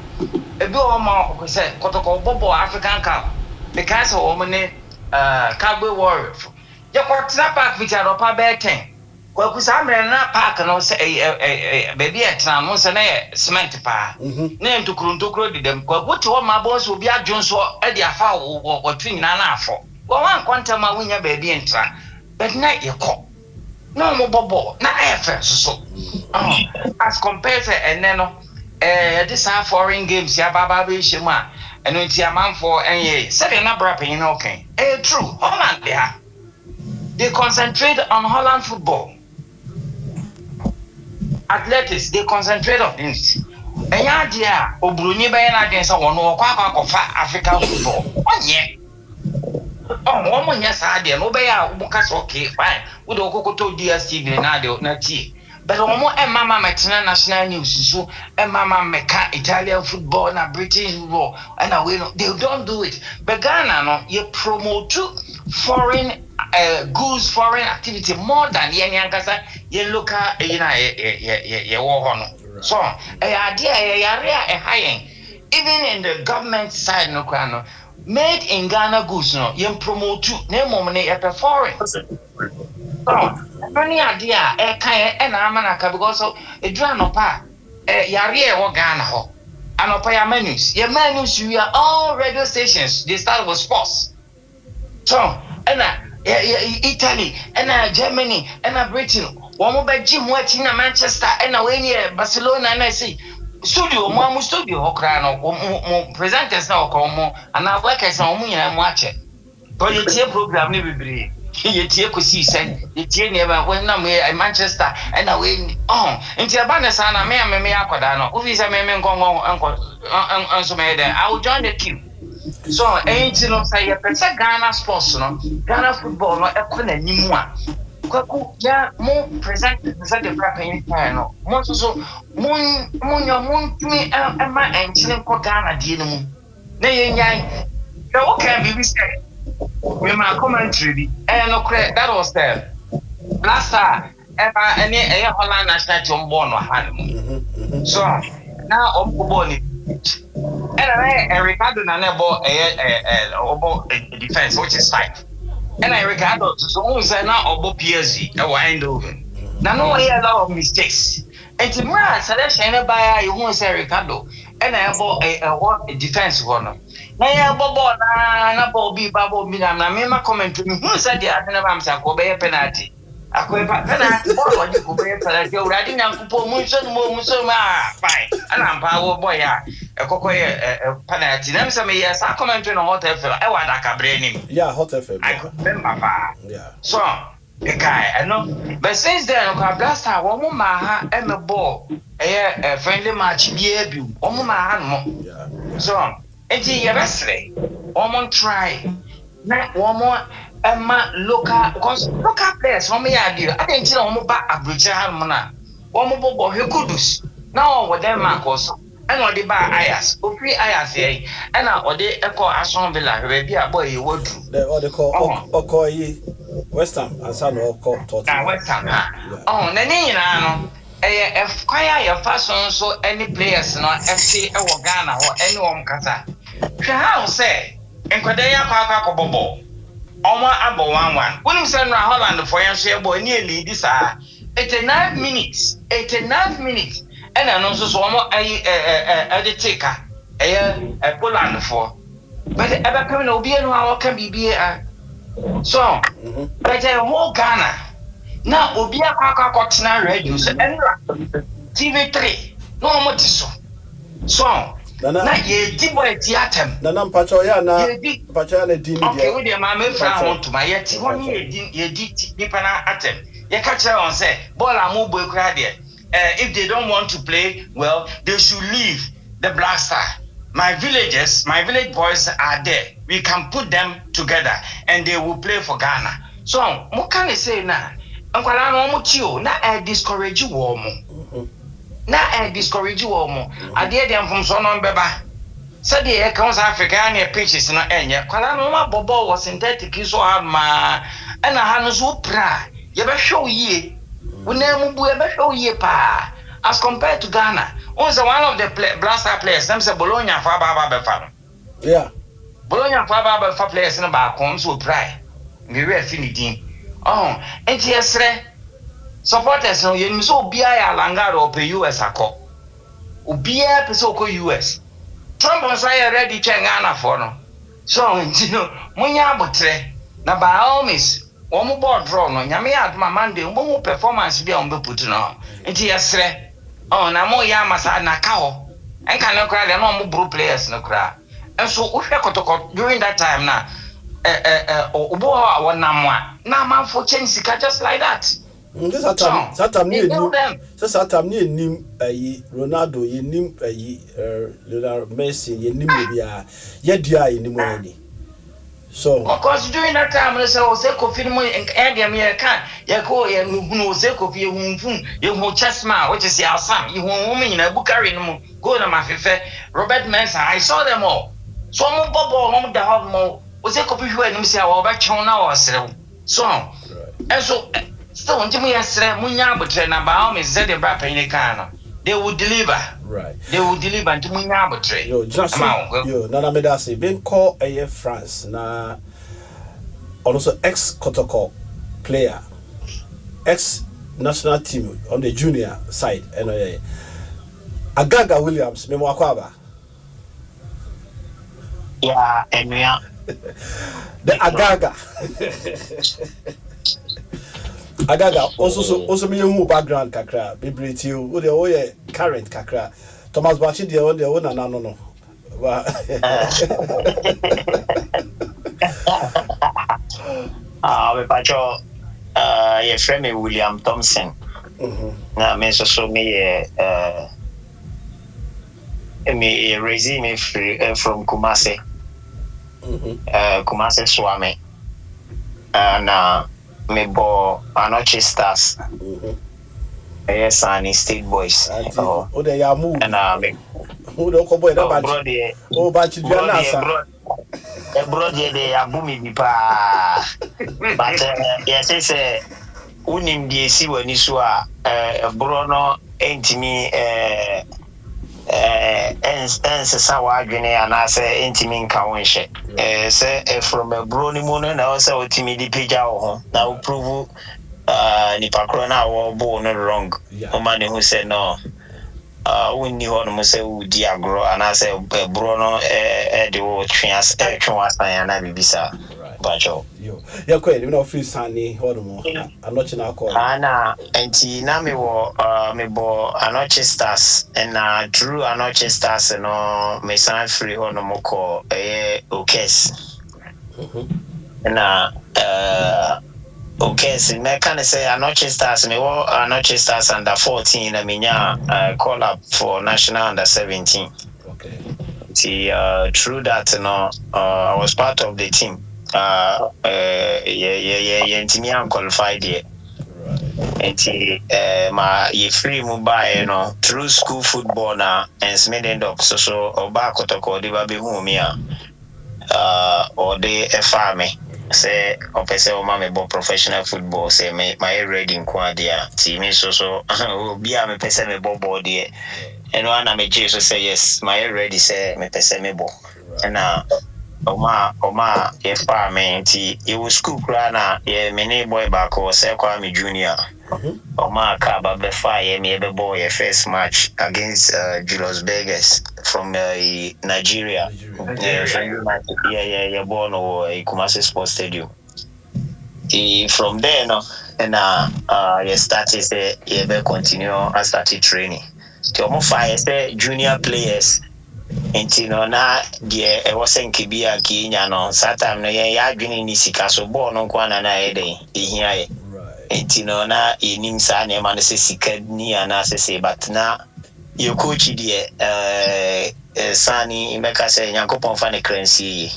ebi o ma ko say kotoko bobo African Cup because o mo ne Cowboy Warriors je kotena park bi taro pa be 10 ko ku sa mre na park no say baby etna no say na cement pa na ntukuru di dem ko guti wo ma boss obi adwonso e di afa wo twin na na afọ wo wan kwanta ma wunya baby entra but na yeko no mo bobo na efe so as compared to eneno this are foreign games ya baba be shema eno nti amanfo enye say na bra pin no okay true Holland they concentrate on Holland football. Athletics they concentrate on this. Enya dia obroni be na den say wono akwa African football. Onye. Oh, woman yes idea no be ya ubuka so okay fine. We do kokoto DSTV na de na tie. But omo mama metena national news so mama meka Italian football na British football and we they don't do it. But Ghana no you promote foreign goods foreign activity more than any ankasa ye local ye wo ho no so idea high even in the government side no kwa no made in Ghana goods no ye promote na mom ne e foreign so any idea kan na amanaka because edura no pa yare wo Ghana ho anopa ya menus we are all radio stations they start with sports so Italy and Germany and Britain one be gym watching na Manchester and we Barcelona and I see studio mo studio okra no presenters na okomo and our workers na omo nyina mo ache to ye tie program ni bibiri ye tie kosi sen ye tie ne ba when na Manchester and we nti aba na sa na me akoda no obi se me nkonko anso me there I will join the queue. So, ain't you know, say, Ghana sports, no, Ghana football, no, a nimu a. Kwaku, ya, more present the rapping no. Most so, moon, to me, and chilling for Ghana, dealing. Nay, no, okay, we say, with my commentary, and no credit, that was there. Last time, ever any Holland national born or hand. So, now, I'm born. And Ricardo Nanebo a defense, which is 5. And Ricardo so now obo PSG or Eindhoven. Now no a lot of mistakes. And to me, selection by you won't say Ricardo. And I bought a defense one. Now I bought na Bobby Babo Minam. I made my comment to me. Who said the other name? I'm penalty. Akwepa penalty ball you go be penalty already nyankupo munso ma fine ana mpa boy ya ekokoye penalty na me say yes I comment on Hot FM e wa da kabre nim Hot FM I remember pa so the guy I know but since then ko blaster wo mo ma ha e me ball e friendly match bia bi wo mo ma ha no so enti ye wrestle wo mo try na wo mo local because local players from me are dear. I didn't tell them about Abrokyire Nkomo. One more he could do. Now what them markers and what they buy ayas. Free ayas here. And now what they call Aston Villa. Maybe a boy you would do. They call Okoye West Ham and some call Tottenham. West Ham. Oh, Nani, if choir your fashion so any players no FC or Ghana or anyone kasa. How say? And Kodaya Kaka Bobo. Oma abo 1-1. When you send Holland for your share boy nearly this 89 minutes. 89 minutes. And I know so more a taker. A Poland for. But the ever coming will be no can be so but the whole Ghana. Now Obia Kaka Cotina radio so TV3. No more so. So na ye di boy tiatem na mpacho ya na mpacho ya na di ni okay we dey ma me fra want to my yet won ye di nipa na atem ye catch on say ball amu boy kra there if they don't want to play well they should leave the Black Star. My village boys are there. We can put them together and they will play for Ghana. So mo can say na nkwala no mo tio na discourage you mo. Na discourage you mo. Ade dem from so no beba. Said the comes Africa and pitches no enye. Kwala no ma bobo was synthetic so hard ma. And I no so pra. You be show ye. We na mu bu e be show ye pa. As compared to Ghana. Also one of the Black Star players, them say Bologna for Baba Befano. Yeah. Bologna for Baba for players in the back home so pry. We were finishing. Oh, and yes, supporters no you so be a langaro per US ako. Ubia peso ko US. Trump on say ready Ghana for no. So you know, munya botre na by all means, one board draw no nyame adma Monday, one performance be on be put no. And yes, oh, na mo ya masa na kao. En kan no cry, no mo bro players no cry. And so we kotoko during that time na obo wa na man for change sika just like that. Satam ni nim Ronaldo ye nim Lionel Messi ye nim bia ye dua ye nim ani. So of course during that time they say o se Kofi mo en dia me kan ye ko ye hunu o se Kofi ye hunfun ye hu Chessman which is your son ye hu woman na Bukari no go na mafefe Robert Mensah I saw them all. So mo bobo mo da have mo o se Kofi hwe nim se a wo ba chon na wo sere. So and so still until yesterday munya botre na ba o me ze de bra pen kan no they will deliver. Right. They will deliver until munya botre. Yo, just yo, na me da say been call France na also ex Kotoko player, ex national team on the junior side and Agaga Williams me mo akwaba. Yeah, Emia. The Agaga. Agaga also me who background kakra bibriti o de o ye current kakra Thomas Bachi de on de o na no we pacho ye friend William Thompson na me so me me raising me from Kumasi Kumasi Swami na me bo Anoche Stars. Yes, and State Boys. Oh, they are moved. And me who don't come boy that bad. Oh, but you brother they are booming pa. But yes, say unim die si wani so a Bruno entimi ensa wadwene anase entimi nka wonhye say from a brony mono na also otimi di page ho na prove nipa kro na wo bo no wrong o man who say no wonni ho no mo say udi agro anase Bruno de wo twias twan na bibisa bajo yo ya ko e no free sani ho no mo anoche na call ana enti na me wo Anoche Stars and true Anoche Stars no me san free ho no mo ko okes na okes me can say Anoche Stars me wo Anoche Stars under 14 na menya call up for national under 17. Okay. See true that no I was part of the team ntimi qualified there. Ma ye free mobile no through school football na and smeden up so oba kotoko de ba be hu mi a or de efa me say opese o ma me bo professional football say me my ready nko dia ti me so obi a me pese me bo board there and one na me Jesus say yes my ready say me pese me bo na Oma efa me nti e was school kra na ye mini boy back o say kwa me junior. Oma ka ba be fa ye me be boy your first match against Julius Berges from Nigeria. Yeah born o Kumasi Sports Stadium. From there no and you started say you be continue and started training. To omo fa say junior players enti no na de e wosen kibia kinya no satam no ye adwene ni sika so ball no kwa na eden ehia ye enti no na enim sa na ma no se sika ni ana se but na ye coach de sani meka se Nyankopon fa ne kransi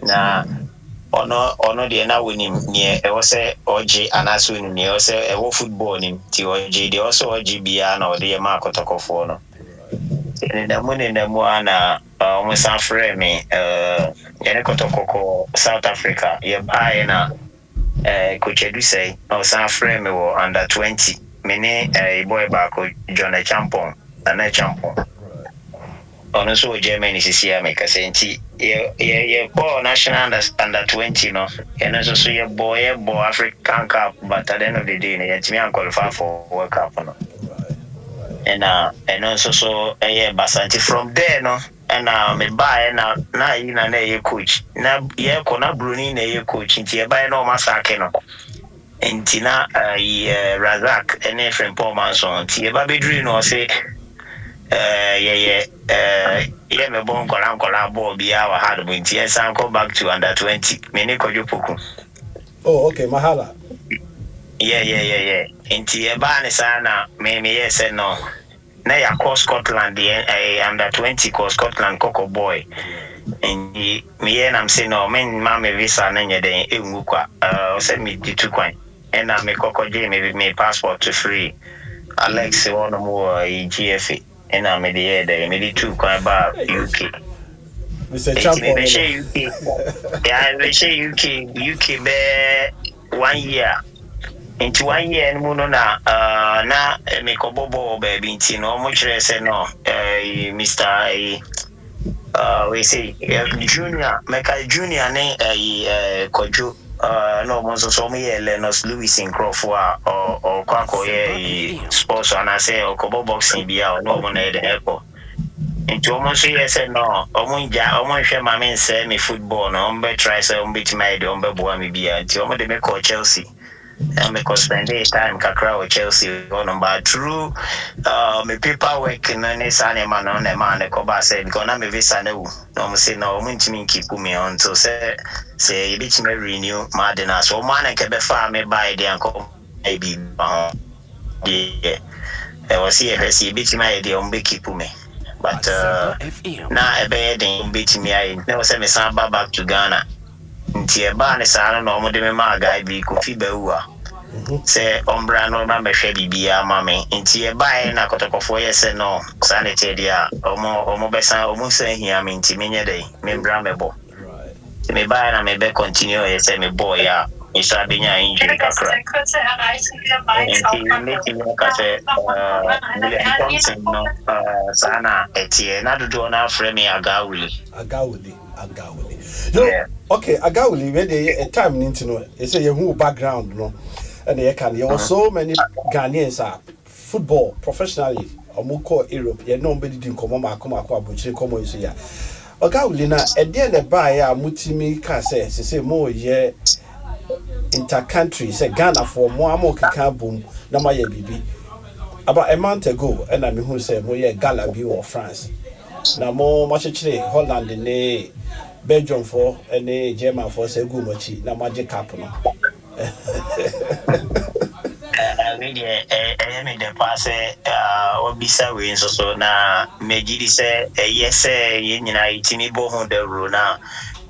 na ono de na wonim ne e wose oji anaso ni ne wose e wo football ni ti oji de wose oji bia na ode ye ma kotokofo no na ana almost afre me yene kotokoko South Africa ye buy na coach Edu say o san afre me wo under 20 mene boy back John Champon na Champon ono so Germany sisi America senti ye boy national under 20 no ene so ye boy African Cup but at the end of the day ye timi qualify for World Cup no and also basanti from there no and me buy na ina na ye coach na ye ko na Bruni na ye coach nti ye buy no masake no nti na Razak ene friend Paul Manson nti ye ba bedru no say ye me bon kola ball bia wa hard but nti ye san come back to under 20 me ne kojo poku. Oh okay, mahala. Yeah. Inti ebane sana me yes no. Na ya ko Scotland under 20 ko Scotland Coco boy. And me I'm saying no men mama visa na nya den enwu kwa. Say me ditu kwan. And na me Coco je me passport to free. Alex one more GFA. And na me the me di two kwan ba UK. Mr. Champion. Yeah, we say UK be 1 year. Into 1 year and muno na me kobobo baby nti no mo kire se no Mr. We say junior meka junior ne kojo no mo so me Lennox Lewis in Crawford or kwako ye sports and say kobo boxing bia no mo na the airport into almost yes no omunja hwe mame nse me football no ombe try say ombe timide ombe boa me bia nti omo de me call Chelsea and because spend time kakra with Chelsea on but true me paperwork na ne sane man on e man ko ba say because na me visa na wu no mo say no mo ntimi keep me on so say you bit me renew madina so man ke be fa me buy dey anko e bi yeah e was here see bit me dey on be keep me but na e be dey bit me I no say me san back to Ghana nti e ba ne sa no mo de me ma guy bi ko fi ba wu say ombra no ma me hwe bibia ma me nti e ba na kotokofo ye say no sanity dia omo besan omo say hia me nti me nye dey me mbra me bo me ba na me be continue ye say me boy ya isa benya injury kakra sana etie na dodo na frame me agawuli no okay agawuli we dey time ninti no e say you who background no and you can you so many Ghanaians are football professionally omoko Europe you know nobody din komo makoma akwa Abrokyire Nkomo iso ya agawuli na e dey na buy ya mutimi ka say mo ye intercountry say Ghana for mo amokeka bom na ma ye bibi about a month ago and I mean who say mo ye Gala bi or France na mo chire Holland ne Belgium for any German for say go mochi na magic cap no me the pass obisa we so na megidi say yes ye nyina itimi bo ho the rule na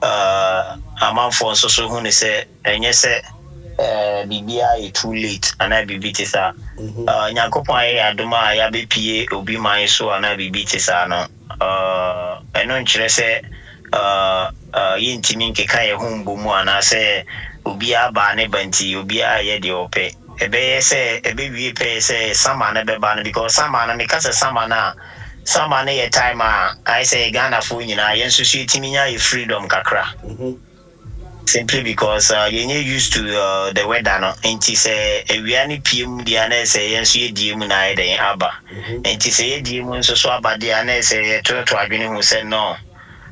amanfo nso so hu ne sɛ ɛnyɛ sɛ bibia is too late ana bibi te sa nyankopɔn ayɛ adom a yɛabɛpie obi man so ana bibi te sa no ɛno nkyerɛ sɛ yɛntimi nkeka yɛ ho mbɔ mu anaasɛ obiara baa ne banti obiara yɛ deɛ ɔpɛ ɛbɛyɛ sɛ ɛbɛwie pɛ sɛ sama no bɛba no because sama no meka sɛ sama no yɛ time a ayɛ sɛ Ghanafoɔ nyinaa yɛn nso so yɛtumi nya yɛ freedom kakra simply because you're used to the weather no nti sɛ awia ne pie mu deɛ na sɛ yɛn nso yɛdie mu na ayɛ dɛn aba nti sɛ yɛdie mu nso so aba deɛ na sɛ yɛtoto adwene ho sɛ no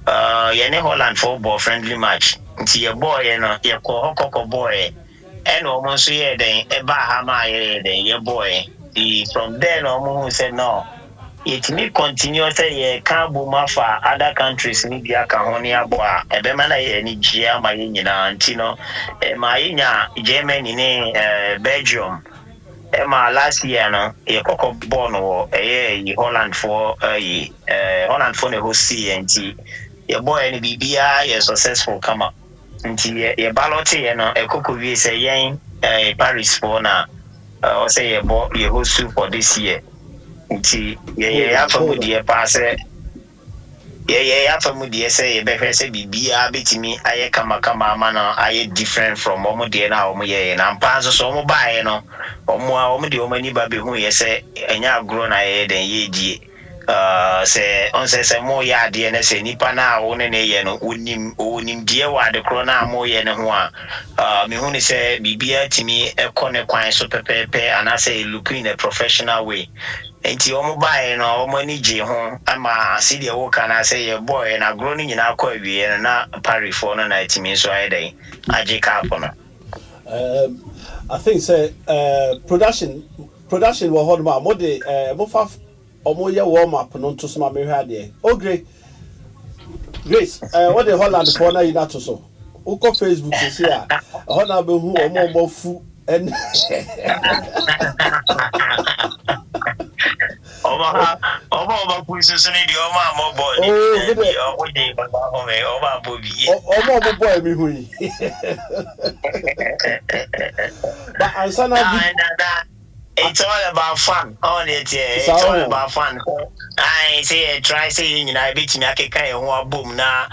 yɛne Holland football friendly match nti yɛbɔɔyɛ no yɛkɔ hɔkɔkɔ bɔɔyɛ ɛna ɔmo nso yɛ dɛn ɛba ha ma yɛ dɛn yɛbɔɔyɛ from there na ɔmo ho sɛ no yɛtumi continue sɛ yɛka bom afa other countries ne bi aka ho ne abɔ a ɛbɛma na yɛ ani gyee ama yɛ nyinaa nti no ma yɛnya Germany ne Belgium ɛma last year no yɛkɔkɔ bɔɔ no wɔ ɛyɛ Hollandfoɔ Hollandfoɔ ne hosti yɛ nti yɛbɔɔyɛ no biribiara yɛ successful kama nti yɛbalɔteɛ no ɛkɔkɔ wie sɛ yɛn Parisfoɔ na ɔsɛ yɛ host for this year nti yɛyɛ afamu deɛ paasɛ yɛyɛ afamu deɛ sɛ yɛbɛhwɛ sɛ biribiara bɛtumi ayɛ kamakama ama no ayɛ different from ɔmo deɛ no a ɔmo yɛyɛ na mpa nso so ɔmo baeɛ no ɔmo deɛ ɔmo ani ba bɛhu yɛ sɛ ɛnyɛ agorɔ na yɛyɛ dɛn yɛdie sɛ ɔnsɛ sɛ moyɛ adeɛ no sɛ nipa no a wo ne ne yɛ no ɔnim deɛ wɔ ade korɔ no a moyɛ no ho a mehu ne sɛ biribiara tumi ɛkɔ ne kwan so pɛpɛɛpɛ anaasɛ look in a professional way nti ɔmo baeɛ no ɔmo ani gye ho ama sɛdeɛ woka no sɛ yɛbɔɔɛ na agorɔ no nyinaa kɔ awieɛ no na Parisfoɔ no na atumi nso ayɛ dɛn agye cap no I think say production wɔ hɔ no ma mode mofa ɔmo yɛ warm up no nto so ma mehwɛ adeɛ Grace what the Holland for na yi na to so wokɔ Facebook sisi a hɔ na bɛhu ɔmo fu and Ọba puso so ni di ọma amọbọ ni ọmọ de baba ọmọ ọba abobi. Ọmọ boy mi hu yi. But ansana it's all about fun. It's all about fun. I say try say I bet me akeka e ho abom na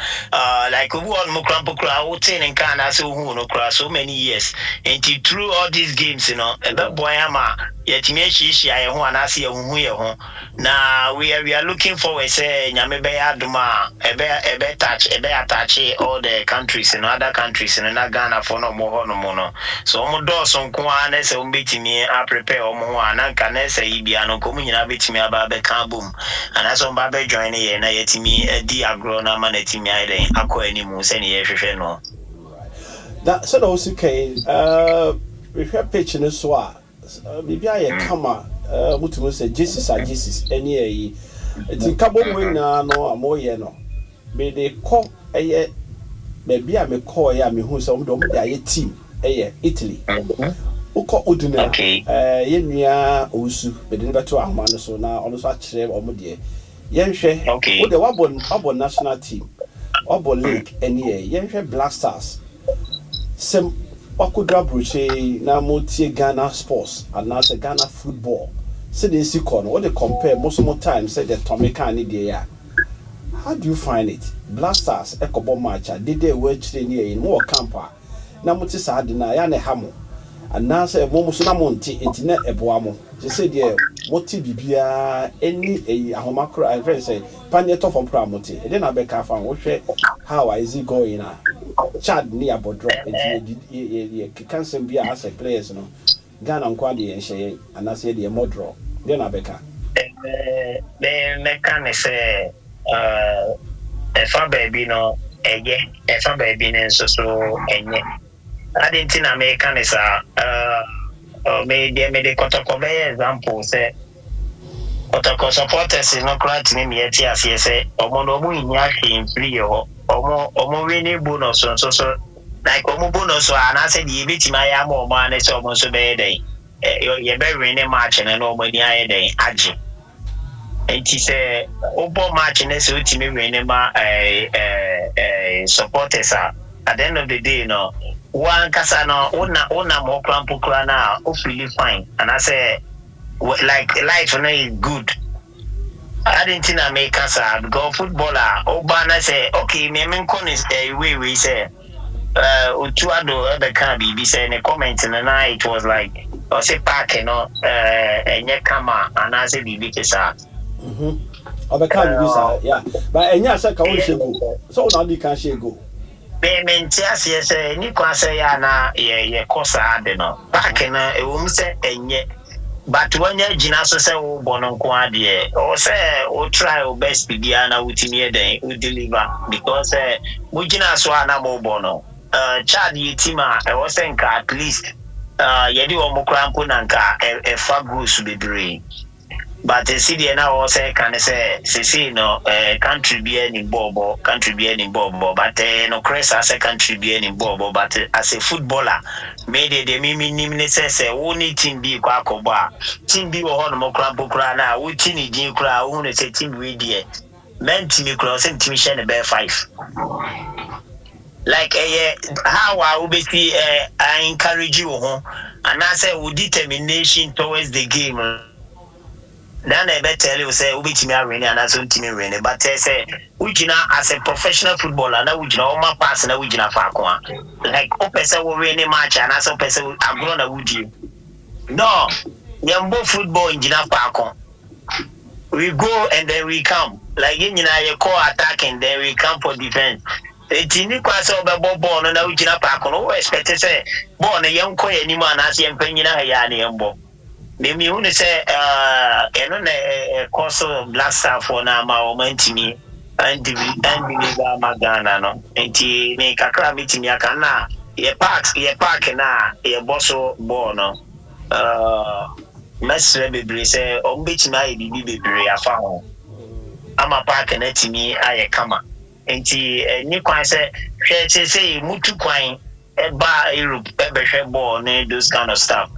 like we all mo krampo kra wo tin nka na say hu no kra so many years. And through all these games, ebe boy ama yetimi ehihia ye ho anase ye hu ye ho. Na we are looking forward say nyame be adoma ebe attach all the countries other countries na Ghana for no mo ho no mo no. So mo do so nko ana say mo betimi a prepare omo ho ananka na say ibia no ko mo nyina betimi aba be kan bom anaso mba be join ye na yetimi di agro na ma na timi aiden akọ animu se ne ye hwehwe no. That so no okay we have pitch no so a bibia ye kama mutumu say Jesus any e ti kabo mo na no amoye no me de ko eye baby a me call ya me hu say mo de aye team eye Italy uko uduna ye nua osu be de beto ahoma no so na ono so a kire omo de ye nhwe wo de wabon national team wabon league any ye nhwe Black Stars sem wakudra Abrokyire na motie Ghana sports and now Ghana football say they see corner what they compare most of the time say the Tomika ni there. How do you find it? Black Stars ekobo match did they work near in more camper na moti sa de na ya ne hamo and now say mo so na monti internet eboamo they say there moti bibia any ahomakro I friend say paneto from pramoti e dey na be ka fan wo hwe how is it going na Chad ni abodro e cancel bia as a players no Ghana nkwa de enhye anase de modro de na beka me kan say efa baby no efa baby ne so enye adinti na me kan say me de kotoko be example say kotoko supporters no crowd ni me eti afie say omo no mu nya hwe free ho omo we ni bonus so like omo bonus ana say the bit my am omo ana say omo so be dey ye be win match na no omo ni aye dey age and she say open match and so to me when supporters are at the end of the day one kasano una more crampo crana hopefully fine and I say like life is good. I didn't think I make us go footballer Obana say okay me is we say Utuado the can be saying a comment in the night it was like or say park and kama and I say the yeah but and yes I can go so now you can share go payment yes ni kwa say na ye kosa de no park na e wo say enye but when you jina so say wo bono nko ade o say o try your best bia na wutimi den o deliver because mo jina so ana mo bono Chad yitima e was nka at least yedi wo mo krampo na nka e fa goes bebre but the city na wo say can say no country be any bobo but no crest as a country be any bobo but as a footballer made the mimi nimne say woni team bi kwa koba team bi wo ho no mo krampo kra na wo tini din kra wo no say team we die men team kra say team share be 5 like how I will be I encourage you and I say with determination towards the game. Then I better tell you say we team are winning and as one team winning. But I say we as a professional footballer now we all my pass now we fakwa. Like person will win a match and as person I'm gonna would you. No, yambo football in fakwa. We go and then we come. Like you call attack and then we come for defense. Tini kwa so be ball no na ugina pa ko no expect say ball na yen ko ani ma na se empanyina ya na yembo me mi hu ne say eno na course black star for na ma o mantimi and ba magana no enti me kakra mitimi aka na ye park na ye boso ball no mesre bebre say o mbetimi ayi bibi bebre afa ho ama park na timi aye kama enti ni kwan say mutu kwan eba Europe ebe hwe ball na those kind of stuff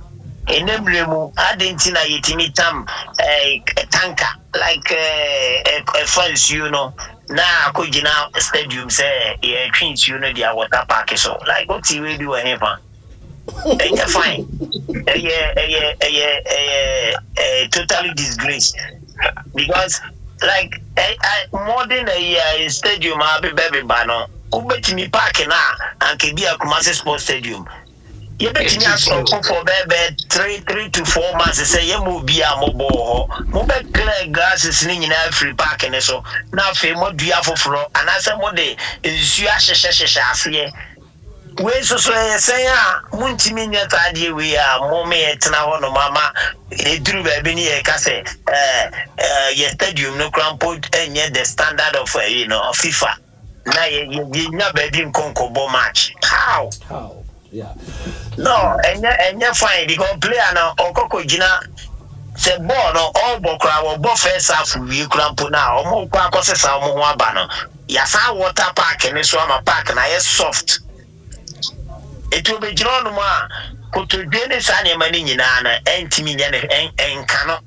enemremu adentina yetimi tam tanker like a fence na akogina stadium say twins their water park so like what we do here fine totally disgrace because like more than a year stadium abi baby bano ubetimi park na anke bia Kumasi Sports Stadium you betimi aso for baby 3 to 4 months say ye mo bia mo bo mo be clear grasses ni nyina free park ne so na fe mo dua foforo anase mo de nsu ahyehyehye ase we so say muntimi nyata de we mo me etna ho no mama eduru ba bi ni e ka say ye stadium no crampo enye the standard of FIFA na ye nya ba bi nkonko bo match how yeah no enye fine because player na okoko gina se ball no all bokra wo bo first half we crampo na o mo kwa akosesa o mo ho aba no ya sa water park ni so ama park na ye soft it will be drawn ma kotodwene sa ne mani nyina na entimi nya ne enkano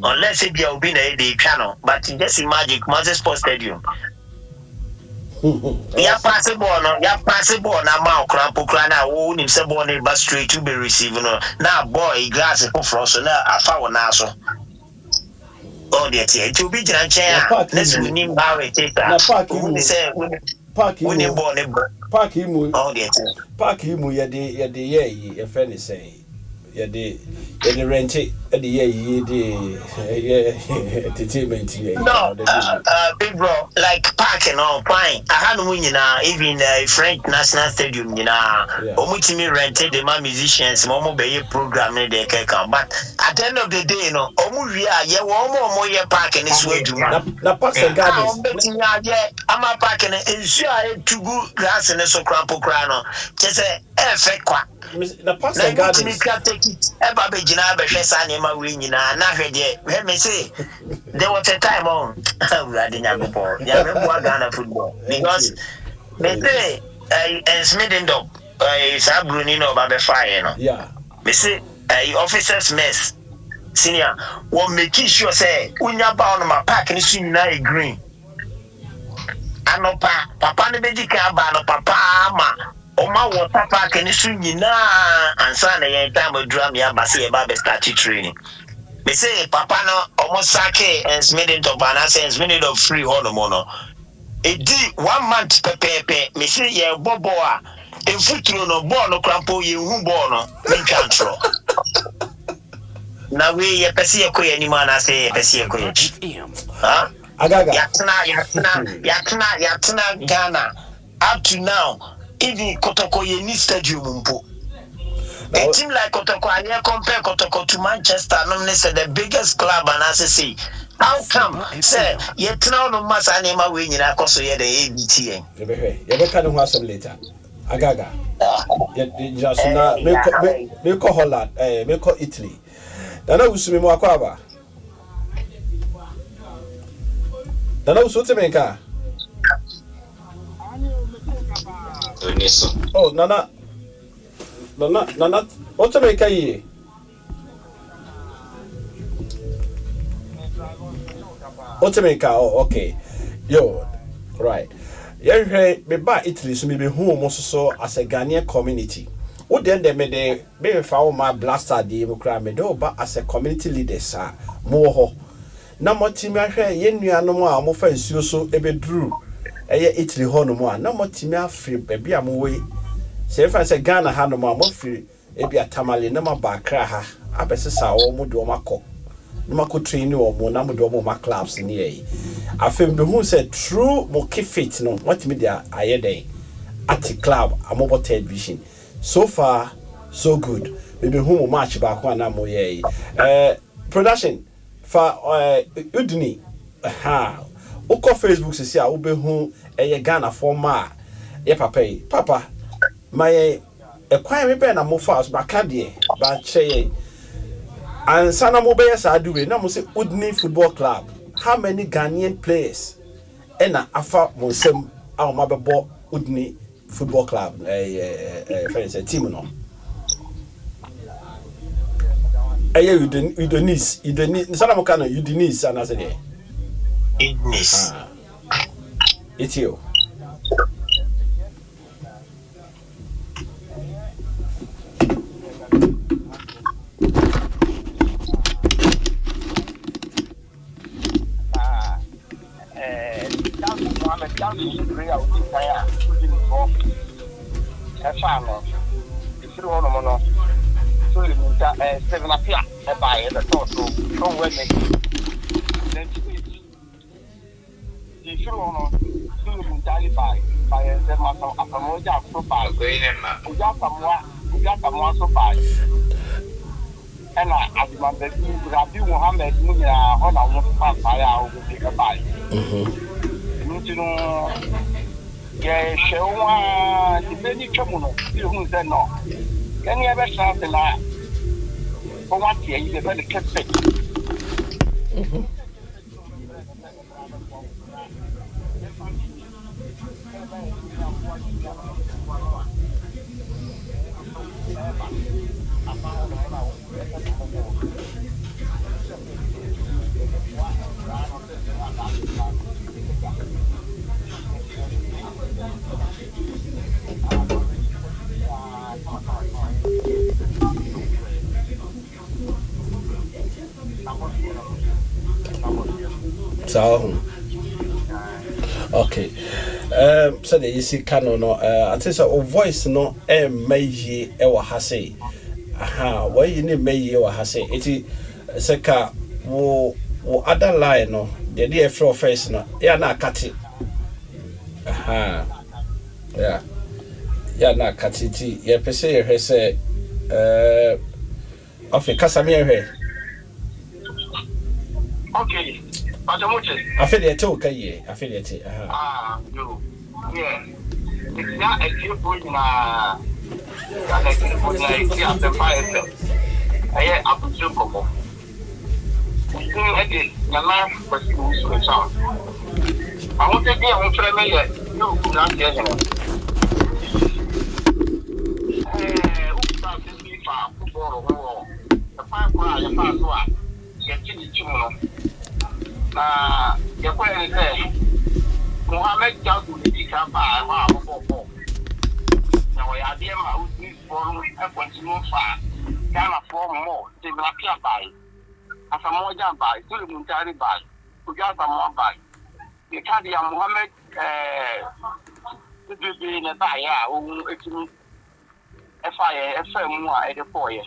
unless it be obi na e dey twa no but just imagine Kumasi Sports Stadium ya possible na ma okrampo kra na wo nim se ball na ba straight to be receive no na boy glass for so na afa wo na so oh there it will be jiran chen let's we nim how it take that we say park you ball park imu oh there park imu ye ye friend say ye de rent e de ye entertainment no big bro like park and all fine I had no nyina even French National Stadium nyina omutimi rented the musicians mo be program in the keka but at the end of the day omu wi a ye wo ye park ni so aduma na parks and gardens ama park na ensu a tugu grass ne so crampo cra no che say effect kwa na parks and gardens eba be jina be hwe sa ne ma we nyina na hwe de we me say there was a time on we had in Yagopo ya remember Ghana football because me say and Smithing dog is Bruni no ba be fire no yeah me say officers mess senior won make sure say unya ba on my park ni so nyina green anopa papa ne beji ka ba no papa ma o ma water park ni so nyina ansa na yen time adura me aba say e ba be start training me say papa no almost sake and minute of balance and minute of free hormone no e di 1 month pepepe me say ye bobo a en futuro no ball no crampo ye hu ball no me control na we ye pese ye koye ni mana say ye pese ye koye ha agaga yatna Ghana up to now even Kotoko ye ni stadium mpo a team like Kotoko I compare Kotoko to Manchester no say the biggest club and as say how come say yetna no masa na ma we nyina koso ye the ABTN ye be ka no ho asem later agaga just na me ko Holland me ko Italy dana usumi mu akwa ba dana usote menka oh nana what's menka yi what's menka oh okay yo right yeah me ba Italy so me be hu mo so as a Ghanaian community. What then they made me found my blaster the Democrat me do but as a community leader sir more na mo timi ahwe ye nuanom a mo fa nsuo so ebedru eye Italy ho no mo a na mo timi afri bia mo we se fa se Ghana ha no mo afri e bia tamale na ma ba kra ha abesesa wo mo do makọ na makọ train wo mo na mo do mo ma clubs ni e afem be hu se true mo kifit no what me dia aye den at club amobo television. So far, so good. Maybe who match back one more ye. Production for Udini. Uko Facebook says ya ube who a Ghana for ma. Ye papa. My a quiet me pen a more fast back but say and Sana Mobayas are doing. Now must say Udini Football Club. How many Ghanaian players? Ena afa monsem our mababo Udini Football Club, friends, a team no. You Denise, Salamokano, you Denise, and as a day. It's you. Farmer, if you want to know, so you mean 7 o'clock, a buyer, the total, don't wait me. Then if you want to, so you mean by a 7 o'clock, a moja so far, we got someone so far. And I remember Rabbi Muhammad, on our fire will take a bite. You know. Yeah, show the baby communal. You who said no. Can you ever start the lie? For what year you very kept sick? So okay. So the see canon no I think so voice no meyi e wa ha say aha why you need meyi e wa ha say eti seka wo other line no the dey free face no ya na akati aha ya na akati ti ye pese ye hwe say of kasa me hwe okay. I feel it too, I feel it. You. Yeah. It's not a few points in a the fire. I have to do Coco. We do it, the life was used to sound. I want to be on family. No, not yet. Football, the 5 cry, yɛkyi ne mu no na yɛkɔyɛ ne sɛ Mohammed Jago ne di ka baa hɔ a wɔbɔbɔ na wɔyɛ adeɛ ma wosifoɔ no ɛkɔntinu fa Ghanafoɔ mmɔ sɛ Abrokyire bae Asamoah bae Sule Muntari bae Ojo Asamoah bae yɛka deɛ Mohammed bebe ne baeɛ a wɔwu ɛtumi ɛfa mu a ɛde kɔɔyɛ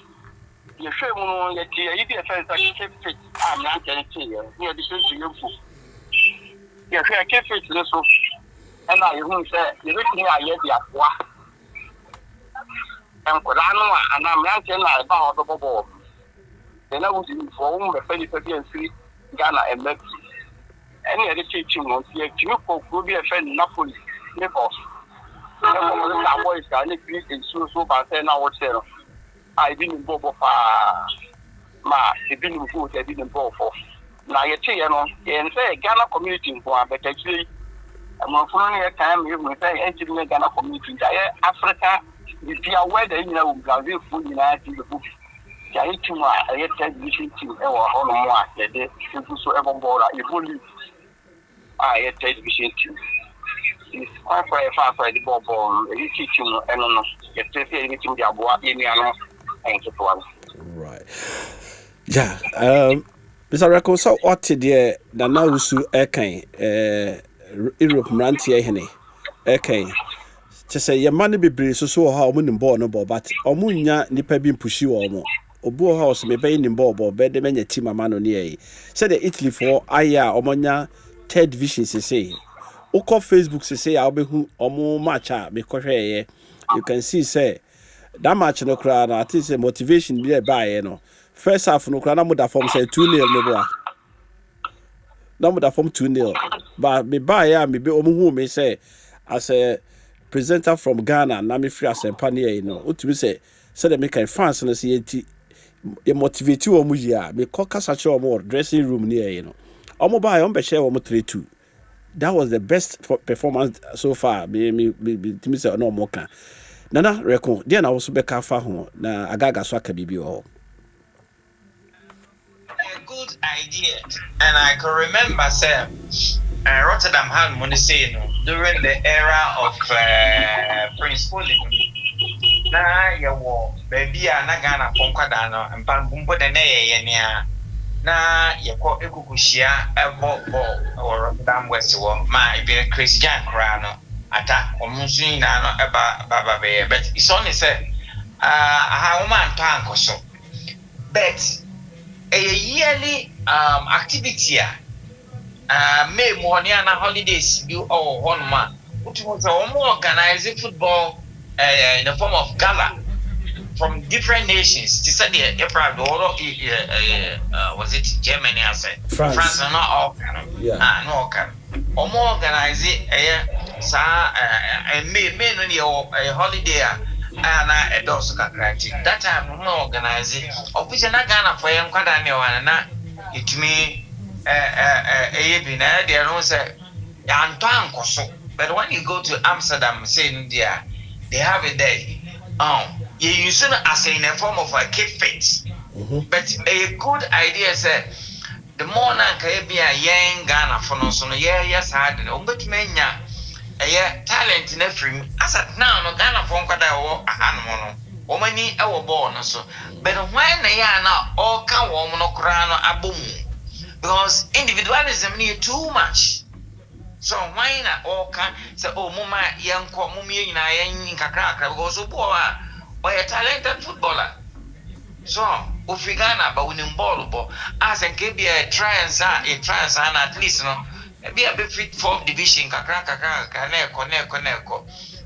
yɛhwɛ mu no yɛte ayi bi ɛfɛ sɛ kefit a mmeranteɛ no teeɛ ne yɛde hyɛ yɛmfu yɛhwɛ kefit no so ɛna yɛhu sɛ yɛbɛtumi ayɛ de aboa nkwadaa no a anaa mmeranteɛ no a ɛba hɔ bɛbɔ bɔɔl ɛna wosinifoɔ wo mu bɛfɛ nnipa bi amfiri Ghana ɛmma bi ɛne yɛde kyekyi mu no nti yɛtumi kɔ kuro bi ɛfɛ Napoli Naples ɛkɔmɔde sɛ abɔ isa ne bi nsuo so bansɛ na wɔkyerɛ no a ebi ne mbɔbɔ paa ma ebi ne mfo ebi ne mbɔfo na yɛteɛ no yɛn sɛ Ghana community mpo a bɛtɛkyerɛ yi ɛmɔfo no yɛ kan me hu sɛ ɛnkyiri ne Ghana community nta yɛ Africa bibia wɛda nyina wɔ Brazil fo nyinaa ti bɛbɔ bi yɛayɛ team a ɛyɛ television team ɛwɔ hɔ no mu a yɛde ɛgu so ɛbɔ bɔɔl a yɛbɔ league a ɛyɛ television team quite far the ball, a teaching and no, team the aboa, and so on. Right. Yeah. Mr. Reko, so what the Nausu Ekain, Europe Rantia Henny, Ekain. To say your money be brave so how winning ball no ball, but Omunya nipa being pushy or more. Obo house may be in ball, bed the many team a man on the said the Italy for Aya Omonya third vision say. Oko Facebook say I'll be who omo match because you can see say that match no crowd at least a motivation be by you know. First half no crowd na form say 2-0 no boy. Na mo da form 2-0. But me buy me be omo who me say as a presenter from Ghana na me free Asempa near you know. Utimi say they make fans no say e motivate you omo ya me call kasa che omo dressing room near you know. Omo buy on be share omo 3-2. That was the best performance so far. Me say no more can. Nana Reko, then I also be careful ho na agaga so aka bibi ho. A good idea, and I can remember say Rotterdam had money say no during the era of Prince Philip. Na yawo baby na Ghana ponkwada no mpan bumbo de na ye nia. Na yɛkɔ ekukuhyia ɛbɔ bɔɔl Rotterdam West wɔ ma ebi Christian kora no ata ɔmo nso nyinaa no ɛba bɛyɛ but it's only say aha wɔn antɔ ankɔ so but a yearly activity May mu hɔ ne ana holidays bi ɔwɔ hɔ nom a wotu sɛ wɔn organize football in the form of gala from different nations. They said the probably was it Germany? I said France not all kind. Yeah. No kind. Or more organize it. May a holiday and a dose of that time no organize it. Officially not Ghana for young Kadani and it me they don't say but when you go to Amsterdam, saying there they have it there. You use it as in a form of a keep fit. But a good idea is the more can be a young Ghana for no so yes hard and but menya a talent in a frame as at now no Ghana from Kada or a hand woman our born so but when they are now all can woman or crown or a boom because individualism need too much. So why not all can say oh mama young mummy in a young cracker goes so poor. Or a talented footballer. So, Ghana, but winning ball, as and can be a trans and at least no, be a bit fit for division, Kaneko.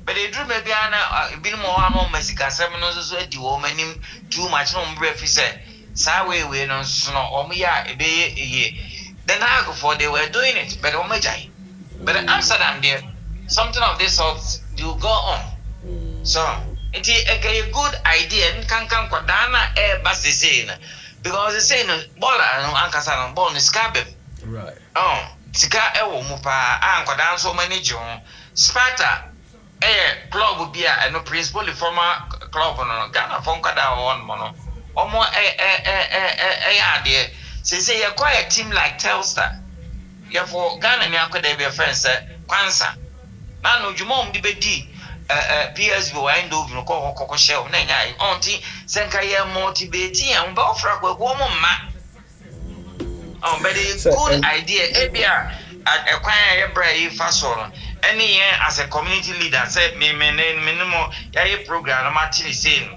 But they drew maybe a bit more Mexican seminars, the woman him too much no breakfast. Sawe, we no snow, or me a day a year. Then I go for they were doing it, but oh my jai. But in Amsterdam, there, something of this sort do go on. So, it's a good idea and can come Dana air bus because the saying Bola no Ankasa born is cabin. Right. Oh, Tika Ewo Mupa, Anko Dan so many John Sparta club would be a no principal former club on Ghana Fonkada one mono. Or more a idea say you quite a team like Telstar. You for Ghana ni akode be friends Kwanza. Na no dwuma di bedi PSV wind over no ko shell na nya onti senka ye motivate and ba ofra kwa mo ma. But it's good idea. Ebia at a brave fast one. Any year as a community leader said me minimum ya program I'm actually saying.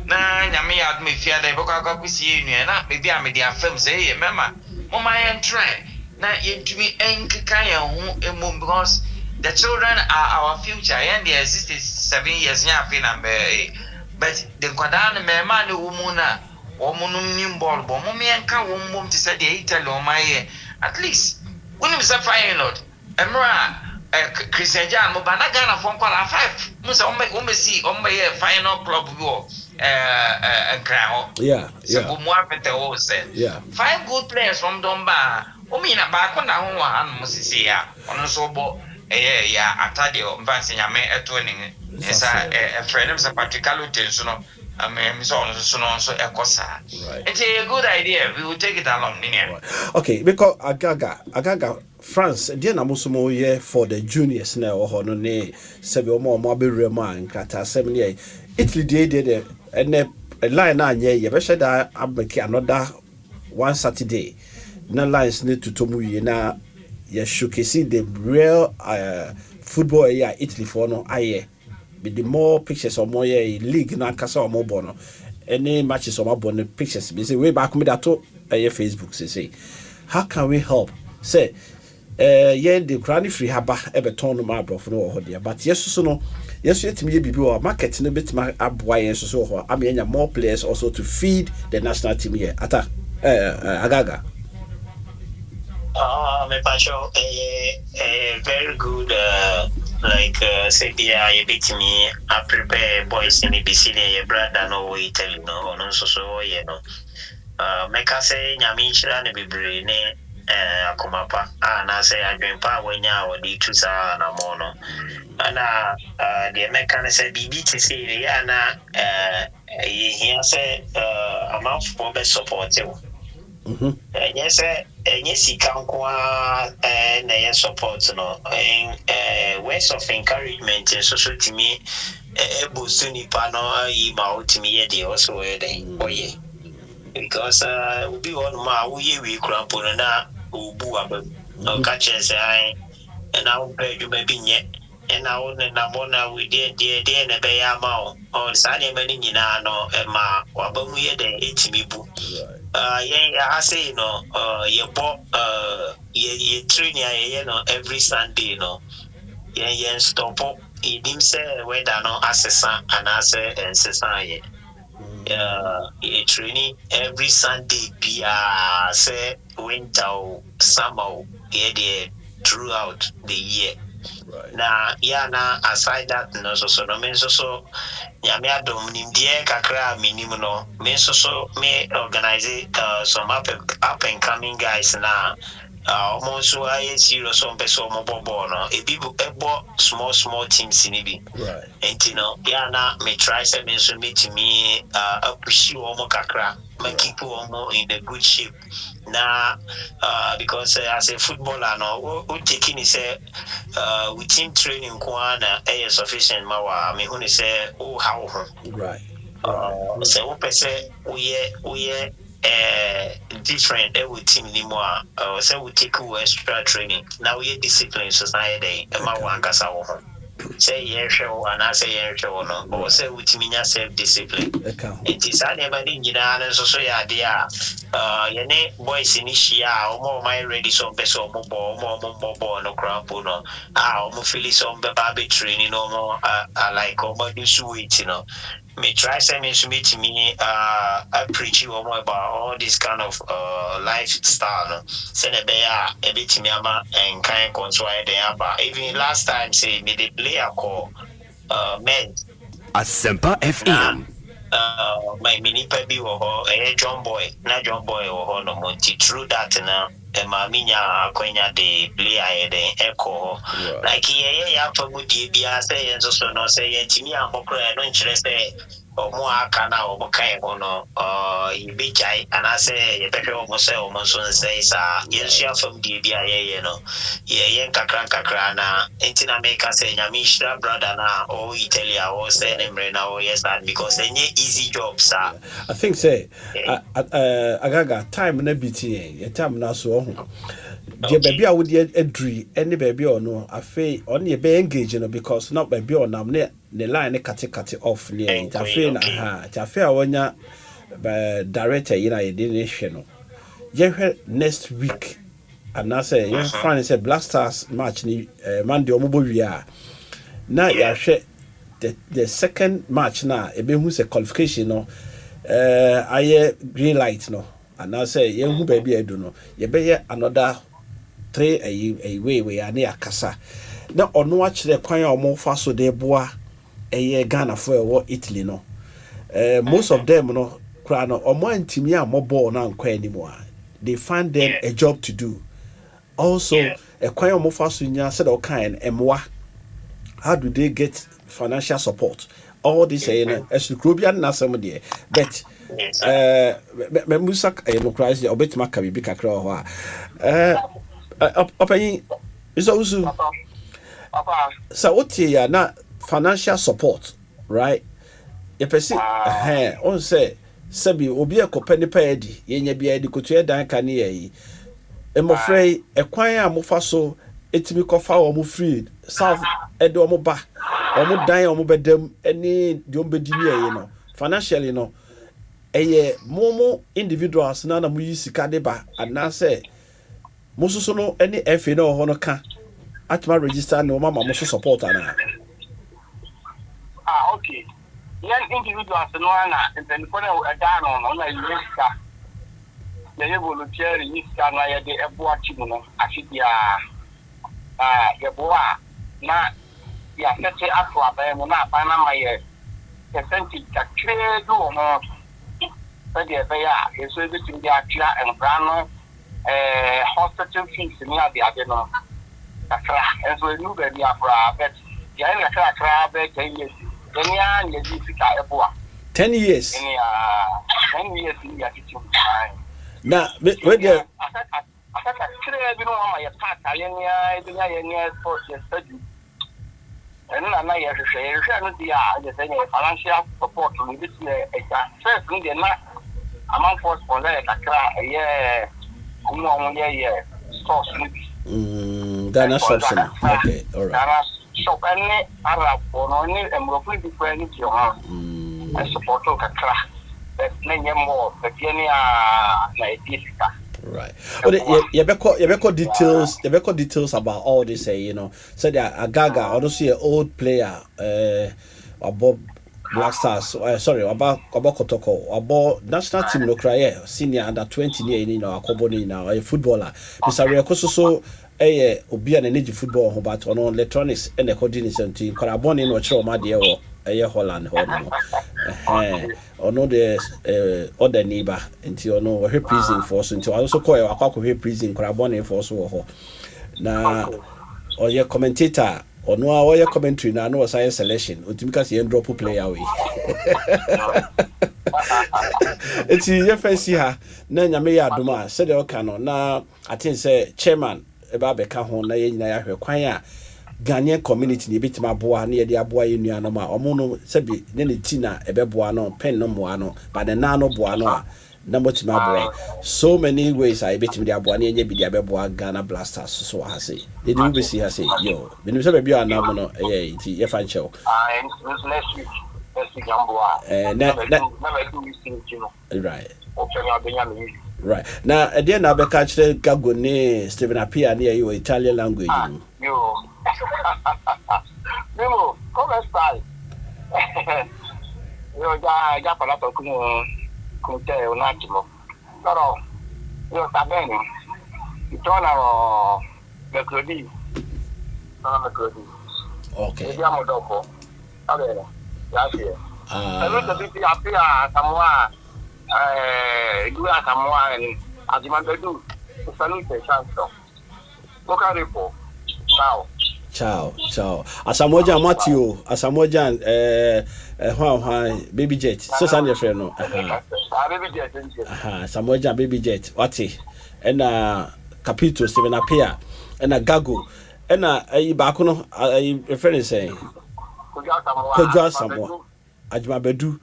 Na nyame ad me fear the boka ko see you na maybe I made their film say remember mama and try na you to be enkan ya hu because the children are our future and they existed 7 years nya fe na but the kwadan me ma ne wumuna omunum nimbol bo mo me enka wo mbom ti say the Italy o my at least when we say final emra Christian Jan mo bana Ghana for kwala 5 mo say o me see o me final club wo crown yeah so mo apete o say 5 good players from Domba o me na ba ko na ho an mo sisi ya ono so bo ya atade o mfansi nyame eto ni esa friend of Patrickalo tenso no so ekosa. It's a good idea. We will take it along. Okay, because Agaga France, dear Namusumo ye for the juniors now or no ne several more mobile man kata 7 years. Italy did and a line on ye, you better that I make another one Saturday. No lines need to Tomu na you should see the real football Italy for no aye. With the more pictures or more league na kasa or more bono any matches or more bono pictures be say way back me that to Facebook say how can we help say the granny free haba ebeton no ma brofo no ho dia but yes so no yes yet me bibi o market no bit ma aboa yes so ho am enya more players also to feed the national team here ata Agaga me pacho very good like say you beat me I prepare boys in the BC your brother no way tell you no so you know make us say nyami chira ne bebre ne akomapa na say adwen pa wanya odi tusa na mono ana the meka say bibi ti say ana here say amount for best support you yes sika kwa na yes support no ways of encouragement so to me boost nipa no yi ma otimi ye dey also dey oye because we be on ma we cramp na obu aba no catch say ai na we pay you maybe nye na won na bona we dey na be ya ma o sa na mani nyina no ma waba mu ye dey etimi bu I say no you bought you train you know every Sunday no you stop up you didn't say whether no assessor and assess and assessor you training every Sunday be say winter or summer throughout the year. Na na aside that no so no mean so nyame adom nimdie kakra minimum no me so me organize some up and coming guys na almost I serious on person mo bobo no e bi ebo small teams ni bi right and you know na me try say me so me to me appreciate omo kakra make keep omo in the good shape na because as a footballer no we taking is we team training kwana is sufficient ma wa me hu say how right so we say we different with team anymore so we take extra training now we discipline society e ma wa nkasa wo ho say show and I say show no or say with me self discipline it is anybody nyina so ya dia ye ne boys ni shia o mo my ready so person mo bo no cramp no o mo feel so be ba training no mo like o mo do sweet you know me try say me to me I preach you more about all this kind of lifestyle no say ne be e bit me ama en kan control dey aba even last time say me dey play a call men Asempa FM my mini baby wo John Boy wo no monti through that na ma minya akwanya de play aye de echo like ya fa mu die bia say so no say ya timi ambokra no nkyere say omo aka na omo kai ho no ibechai anase ye pepe omo se omo so nsei sa yenhia fam die bia ye no ye nkakra na entina make us nyamishra brother na o Italia o say nemre na o yes that because any easy job sir. I think say agaga time na biti ye time na so ho je baby a wo de adri any baby or no afi on ye be engage no because not baby or nam ne line kate off ne afi na ha afi a wonya director yi na ye de ne hwe no je next week and I say your friend say Black Stars match ni Monday omo bo wi a na ya hwe the second match na e be hu say qualification no aye green light no and I say ye hu baby edu no ye be ye another 3 a way ane akasa na ono a kire kwan a omo fa so de boa eye Ghana for e Italy no most of them no kra no omo antimi a mo ball na nkwa animu a they find them a job to do also a kwan omo fa so nya said o kan emwa how do they get financial support all this as the Caribbean na some there but me musa no crisis obetima ka bi kakra ho a opany is also so what ya na financial support right you person on say sabi obi ekopani paedi yenya bia di kotu dan kan ye emofrey ekwan a mofa so etimi kofa wo mo free south edo mo ba omo dan omo bedam any di ombedi ni ye no financially no eye momo individuals na mo yi sika de ba anase mosusu no any FA no ho no ka atma register no mama mo support ana okay yan individuals no ana then for a down on na yiska ye volunteer yiska na ye de ebo achimu no afidia ye boa na ya sete ato abai mu na apa na maye percentage ka trade do no but ye be ya ye so be tim dia tira en brano hospital fees ni ade no akra en so nu be dia fra but ya ni akra be 10 years enya ye di fika eboa 10 years 10 years ni ya titu na we dia akaka trade bi no ma ye pata ye ni sports ye study and na ye hwehwe no dia ye say financial support ni bi se first ni de na amount for sponsor kakra ye no ye stores ni Ghana shops okay all right Ghana shop any Arab or any Moroccan different you have I support kakra but na more but any na idea right but you be details about all this you know so that Agaga honestly an old player about Black Stars sorry about Kotoko about national team no cry senior under 20 you know akoboni now a footballer Mr. Rekoso obi an energy football but on electronics and the coordination team karaboni no chiro ma de wo Holland ho no ono the other neighbor until ono we prison force until also call akwa prison karaboni force wo ho na oye commentator ono a oye commentary na no science selection otimika se drop player we eti ye fancy ha na nyame ya adoma said o kano na I think say chairman eba beka ho na ye nyina ya hwe kwan a Ghanaian community ni bitima boa na ye de aboa ye nua no ma omo no sebi ne ti na ebeboa no pen no moa no but the na no boa no a na motima boa so many ways I bitima de aboa na ye bi de abeboa Ghana Blasters so ha say they do be see ha say yo me no say be bia na mo no ti ye fan chew next week right now again na be catch the gago ne Stephen Apia ne you Italian language yo Mimo come style yo ja para to como te un attimo però io sta bene tornano mercoledì ok vediamo dopo va bene grazie saluto tutti a Samoa due a Samoa Asimandou salute ciao Bocaripo ciao Ciao. Asamoja Matthew, Asamoja Baby Jet. So san your friend no. Baby Jet. Asamoja Baby Jet. Wati. And Capito Steven Apia and Gago. And baako no your friend is saying. Kojua Samoa. Ajma Bedu.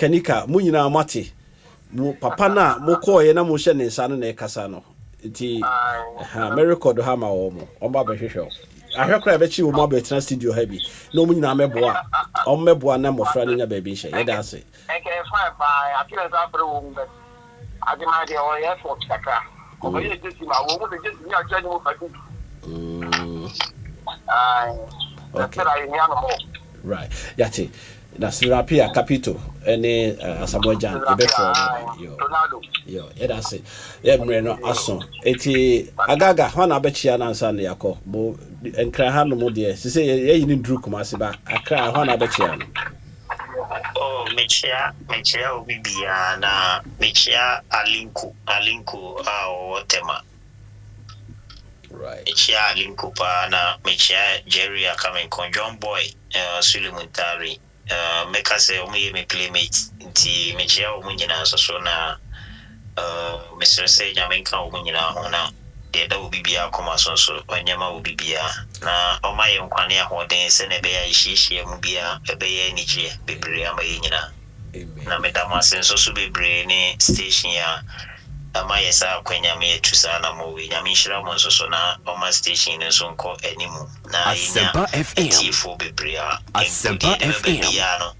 Nika mu nyina mate. Mu papa na mo ko ye na mo hye ne nsa no na e kasa no. Ti miracle do ha ma wo mo. Omba be hwehwe. Ahwekra be chi wo mo be tena studio ha bi. Na mo nyina meboa. Meboa na mofra no nya ba bi hye. Ye da se. Fine bye. I feel that bro. I demand the oil for Saka. Over here just my wo mo just me actually mo fa. Okay. Right. Yati. That's Rapia Capito. Any Asamoja. Yo, that's it. Mreno Ason. Eti Agaga, Hana Betchia Nansan Yako. Bo and Krahan no dear. She say, you need Drew Kumasiba. I cry Hana Betchia. Oh, Mechia Obibiana, Mechia Alinku, Tema. Right. Mechia Alinku Pana, Mechia Jerry coming John Boy, Sulimuntari. Make us say me playmate nti mechia omunyina so na Mr. Say Jamaica omunyina hona de da obibia akoma so onyama obibia na omaye nkwane ahoden se na be ya hihie mu bia ebe ya nije bebre amaye nyina na medama senso so bebre ni station ya amaye sa kwanya me tusa na mo we nyame hira mo so na oma station ne so nko animu na Asempa FM fo bebre a Asempa FM ya no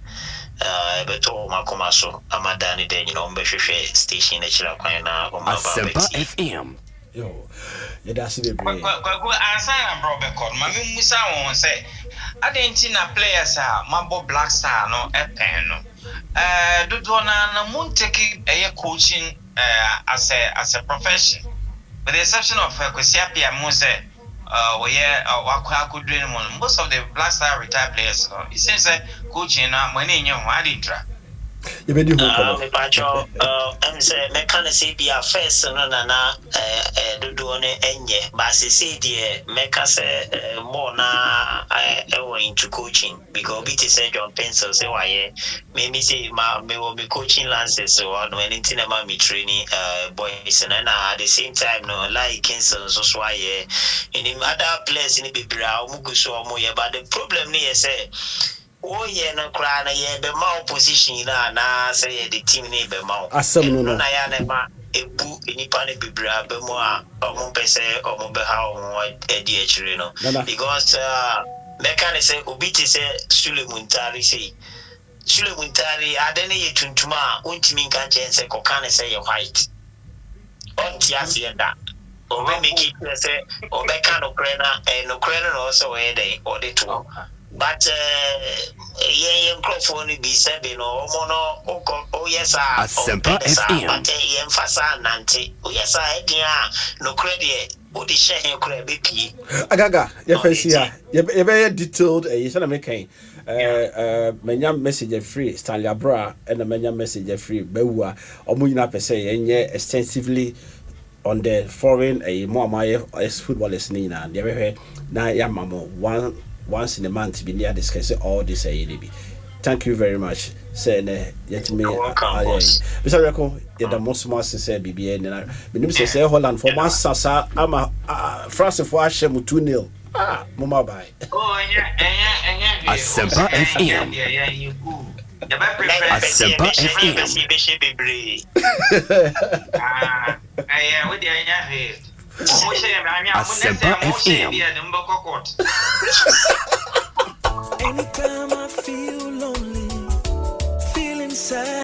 beto makoma so amadani de nyina ombehwehwe station na chira kwan na oma Asempa FM yo ye da se bebre kwaku ansana bro bekon mami musa won say adenti na players a mabo Black Star no epen no dodo na munteki coaching as a profession, with the exception of Kwesiapia Mose, most of the Black Star retired players, it seems that coaching money in your Adintra. You be Pacho, say mechanism be a first no na do ne enye but say die meka say more na into coaching because it is John Pencil say why me say me coaching lances so no anything about me training boys and at the same time no like cancel so why in other players in the bra mugu so mo but the problem ni say oh yeah no cry na yeah be ma opposition na say the team ni be ma asem no na ya na ma ebu enipa ne bibra be mo a omo pese omo be ha omo edi achire no because mechanic say obiti say Sulemuntari say Sulemuntari adene ye tuntuma untimi nka chense kokane say ye white on tiasie da obe make it say obe kan no krena no so we dey audit but microphone be said no mono oh yes Asempa FM but emphasize nante oh yes no credit odi share credit be Agaga ye fancy ye be detailed you say na make menya message free Stanley Abra and menya message free bewua omo nyina pese ye extensively on the foreign more my footballers ni na dey be na ya mamo once in a month be near discuss all this thank you very much say yet me Mr. Reko you the most say BBA na me say Holland for one sasa ama France for ashem 2-0 mama bye Asempa FM Asempa FM Asempa FM Anytime I feel lonely, feeling sad.